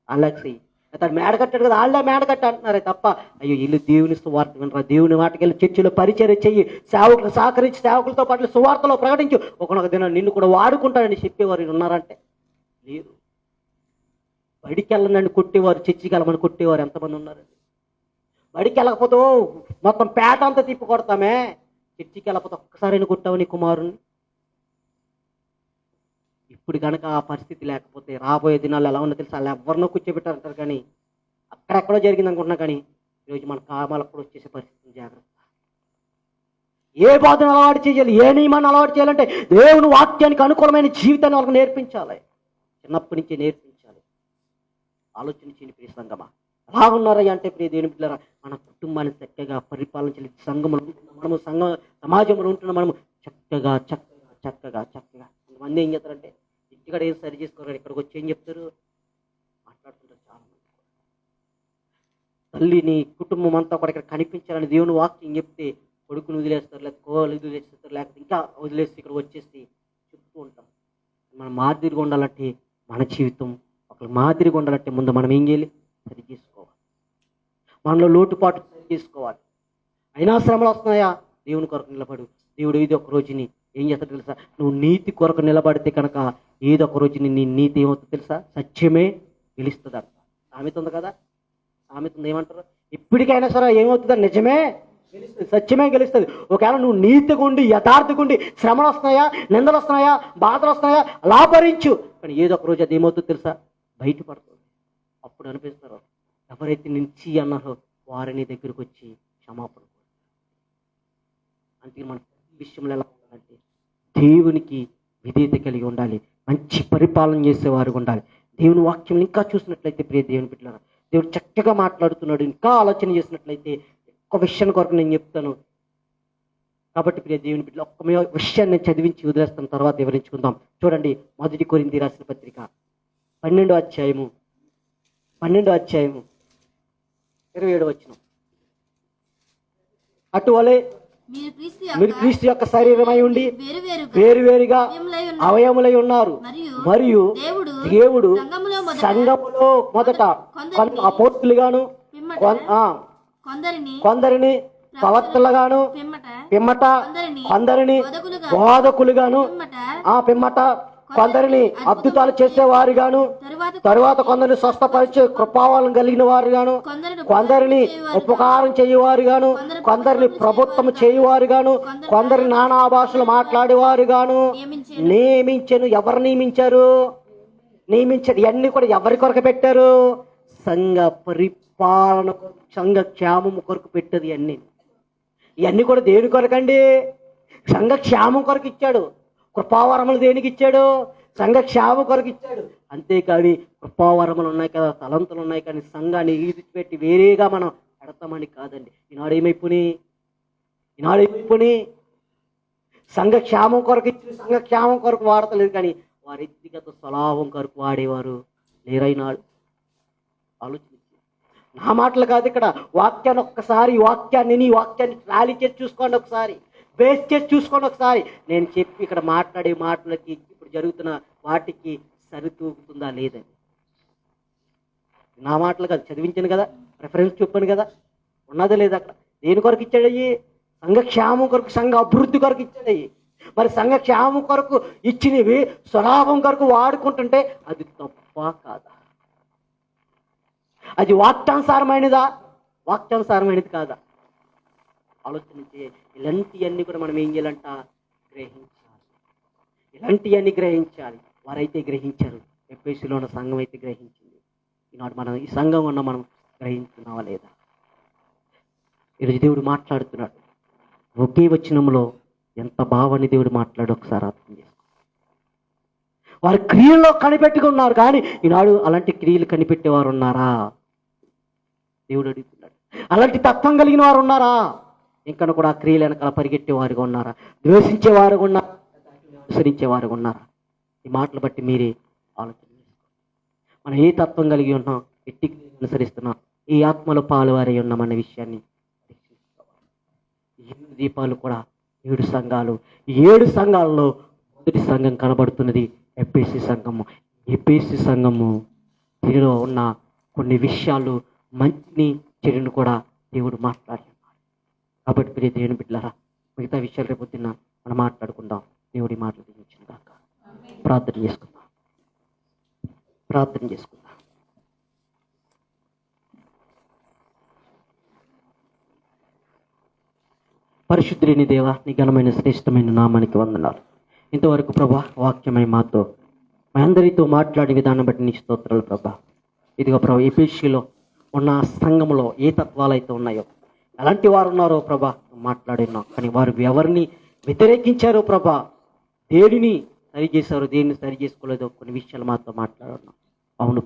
అలాగే అతడు మేడ కట్టాడు కదా, వాళ్ళే మేడ కట్ట అంటున్నారే తప్ప అయ్యో వీళ్ళు దేవుని సువార్త వినరా, దేవుని వాటికెళ్ళి చర్చిలో పరిచర్య చెయ్యి, సేవకులు సహకరించి సేవకులతో పాటు సువార్తలో ప్రకటించు, ఒకనొక దినం నిన్ను కూడా వాడుకుంటాడని చెప్పేవారు ఉన్నారంటే లేదు. బడికి వెళ్ళనండి కొట్టేవారు, చర్చికి వెళ్ళమని కొట్టేవారు ఎంతమంది ఉన్నారండి? బడికి వెళ్ళకపోతే మొత్తం పేట అంతా తిప్పి కొడతామే, చర్చికి వెళ్ళకపోతే ఒక్కసారైనా కొట్టావు నీ కుమారుని. ఇప్పుడు కనుక ఆ పరిస్థితి లేకపోతే రాబోయే దినాలు ఎలా ఉన్నా తెలుసు, వాళ్ళు ఎవరినో కూర్చోబెట్టారంటారు కానీ అక్కడెక్కడో జరిగింది అనుకుంటున్నా. కానీ ఈరోజు మన కామాలకు కూడా వచ్చేసే పరిస్థితి జాగ్రత్త. ఏ బాధను అలవాటు చేయాలి, ఏ నియమాన్ని అలవాటు చేయాలంటే దేవుని వాక్యానికి అనుకూలమైన జీవితాన్ని వాళ్ళకి నేర్పించాలి. చిన్నప్పటి నుంచి నేర్పించాలి. ఆలోచించి ప్రియ సంగమా ఎలా ఉన్నారయ్యా అంటే ప్రియ దేవుని బిడ్డలారా, మన కుటుంబాన్ని చక్కగా పరిపాలించాలి. సంఘంలో మనము సమాజంలో ఉంటున్న మనము చక్కగా కొంతమంది ఏం చేస్తారంటే ఇంటికాడ ఏం సరి చేసుకోరు, ఇక్కడికి వచ్చి ఏం చెప్తారు మాట్లాడుతుంటారు. చాలా మంది తల్లిని కుటుంబం అంతా కూడా ఇక్కడ కనిపించాలని దేవుని వాక్యం చెప్తే కొడుకుని వదిలేస్తారు, లేకపోతే కోళ్ళు వదిలేస్తారు, లేకపోతే ఇంకా వదిలేసి ఇక్కడ వచ్చేసి చెప్తూ ఉంటాం. మనం మాదిరిగా ఉండాలంటే మన జీవితం ఒకళ్ళు మాదిరిగా ఉండాలంటే ముందు మనం ఏం చేయాలి? సరి చేసుకోవాలి. మనలో లోటుపాటు సరి చేసుకోవాలి. అయినా శ్రమలు వస్తున్నాయా? దేవుని కొరకు నిలబడు. దేవుడు ఇది ఒక రోజుని ఏం చేస్తాడు తెలుసా? నువ్వు నీతి కొరకు నిలబడితే కనుక ఏదో ఒక రోజుని నీ నీతి ఏమవుతుంది తెలుసా? సత్యమే గెలుస్తుంది అంట. సామెత ఉంది కదా, సామెత ఉంది ఏమంటారు? ఇప్పటికైనా సరే ఏమవుతుందా? నిజమే గెలుస్తుంది, సత్యమే గెలుస్తుంది. ఒకవేళ నువ్వు నీతిగా ఉండి యథార్థగా ఉండి శ్రమలు వస్తున్నాయా, నిందలు వస్తున్నాయా, బాధలు వస్తున్నాయా, అలా భరించు. కానీ ఏదో ఒక రోజు అది ఏమవుతుంది తెలుసా? బయటపడుతుంది. అప్పుడు అనిపిస్తారు ఎవరైతే నుంచి అన్నారో వారి నీ దగ్గరకు వచ్చి క్షమాపణ. అందుకే మన విషయంలో ఎలా ఉండాలంటే దేవునికి విధేయత కలిగి ఉండాలి, మంచి పరిపాలన చేసేవారు ఉండాలి. దేవుని వాక్యం ఇంకా చూసినట్లయితే ప్రియ దేవుని బిడ్డలారా, దేవుడు చక్కగా మాట్లాడుతున్నాడు. ఇంకా ఆలోచన చేసినట్లయితే ఒక్క విషయాన్ని కొరకు నేను చెప్తాను. కాబట్టి ప్రియ దేవుని బిడ్డలు ఒక్క విషయాన్ని నేను చదివించి వదిలేస్తాను, తర్వాత వివరించుకుందాం. చూడండి, 1 కొరింథీ రాసిన పత్రిక 12వ అధ్యాయము 27వ వచనం. అటువలే మీరు క్రీస్తు యొక్క శరీరమై ఉండి వేరువేరుగా అవయములై ఉన్నారు. మరియు దేవుడు సంఘములో మొదట అపోస్తులుగాను కొందరిని ప్రవక్తలుగాను పిమ్మట కొందరిని బోధకులుగాను పిమ్మట కొందరిని అద్భుతాలు చేసేవారుగాను తరువాత కొందరిని స్వస్థపరిచే కృపావరం కలిగిన వారుగాను కొందరిని ఉపకారం చేయవారుగాను కొందరిని ప్రభుత్వం చేయవారుగాను కొందరిని నానా భాషలు మాట్లాడేవారుగాను నియమించను. ఎవరు నియమించారు? ఇవన్నీ కూడా ఎవరి కొరకు పెట్టారు? సంఘ పరిపాలన, సంఘ క్షేమం కొరకు పెట్టదు. ఇవన్నీ కూడా దేని కొరకండి? సంఘ క్షేమం కొరకు ఇచ్చాడు. కృపావరములు దేనికి ఇచ్చాడు? సంఘ క్షేమం కొరకు ఇచ్చాడు. అంతేకాని కృపావరములు ఉన్నాయి కదా, తలంతులు ఉన్నాయి కానీ సంఘాన్ని ఈదిపెట్టి వేరేగా మనం పెడతామని కాదండి. ఈనాడు ఏమైపోయి సంఘ క్షేమం కొరకు ఇచ్చి సంఘ క్షేమం కొరకు వాడతలేదు, కానీ వారి వ్యక్తిగత స్వలాభం కొరకు వాడేవారు లేరైనాడు. ఆలోచించి నా మాటలు కాదు, ఇక్కడ వాక్యాన్ని ఒక్కసారి నీ వాక్యాన్ని ట్రాలీ చేసి చూసుకోండి, ఒకసారి బేస్ చేసి చూసుకోండి. ఒకసారి నేను చెప్పి ఇక్కడ మాట్లాడే మాటలకి ఇప్పుడు జరుగుతున్న వాటికి సరితూగుతుందా లేదని. నా మాటలు కాదు, చదివించాను కదా, రెఫరెన్స్ చెప్పాను కదా, ఉన్నదా లేదా అక్కడ. దేని కొరకు ఇచ్చాడయ్యి? సంఘ క్షేమం కొరకు, సంఘ అభివృద్ధి కొరకు ఇచ్చాడయ్యి. మరి సంఘ క్షేమం కొరకు ఇచ్చినవి స్వలాభం కొరకు వాడుకుంటుంటే అది తప్ప కాదా? అది వాక్యానుసారమైనదా? వాక్యానుసారమైనది కాదా? ఆలోచించి ఇలాంటివన్నీ కూడా మనం ఏం చేయాలంట? గ్రహించాలి. ఇలాంటివన్నీ గ్రహించాలి. వారైతే గ్రహించారు, ఎఫెసీలో ఉన్న సంఘం అయితే గ్రహించింది. ఈనాడు మనం ఈ సంఘం ఉన్న మనం గ్రహించున్నావా లేదా? ఈరోజు దేవుడు మాట్లాడుతున్నాడు. ఒకే వచనంలో ఎంత భావాన్ని దేవుడు మాట్లాడు ఒకసారి అర్థం చేసుకో. వారి క్రియల్లో కనిపెట్టుకున్నారు, కానీ ఈనాడు అలాంటి క్రియలు కనిపెట్టేవారు ఉన్నారా? దేవుడు అడుగుతున్నాడు. అలాంటి తత్వం కలిగిన వారు ఉన్నారా? ఇంకా కూడా ఆ క్రియలు వెనకాల పరిగెట్టేవారుగా ఉన్నారా? ద్వేషించేవారుగా ఉన్నారా? అనుసరించేవారుగా ఉన్నారా? ఈ మాటలు బట్టి మీరే ఆలోచన చేసుకోండి. మనం ఏ తత్వం కలిగి ఉన్నాం, ఎట్టి అనుసరిస్తున్నాం, ఈ ఆత్మలో పాలువారై ఉన్నామన్న విషయాన్ని ఈ 7 దీపాలు కూడా 7 సంఘాలు. ఈ 7 సంఘాలలో మొదటి సంఘం కనబడుతున్నది ఎఫెసీ సంఘము. ఎఫెసీ సంఘము దీనిలో ఉన్న కొన్ని విషయాలు, మంచిని చెడును కూడా దేవుడు మాట్లాడుతున్నాడు. కాబట్టి ప్రియ దేవుని బిడ్డలారా, మిగతా విషయాలు రేపు పొద్దున్న మనం మాట్లాడుకుందాం. దేవుడి మాటలు దీవించిన దాక ప్రార్థన చేసుకుందాం. పరిశుద్ధుని దేవా, నీ ఘనమైన శ్రేష్టమైన నామానికి వందనాలు. ఇంతవరకు ప్రభా వాక్యమై మాతో మా అందరితో మాట్లాడే విధానం బట్టి నీ స్తోత్రాలు ప్రభా. ఇదిగో ప్రభా, ఎఫెసీలో ఉన్న సంఘంలో ఏ తత్వాలు అయితే ఉన్నాయో, ఎలాంటి వారు ఉన్నారో ప్రభా మాట్లాడినాం. కానీ వారు ఎవరిని వ్యతిరేకించారో ప్రభా, దేనిని సరి చేశారో, దేన్ని సరి చేసుకోలేదో కొన్ని విషయాలు మాతో మాట్లాడున్నాం. అవును.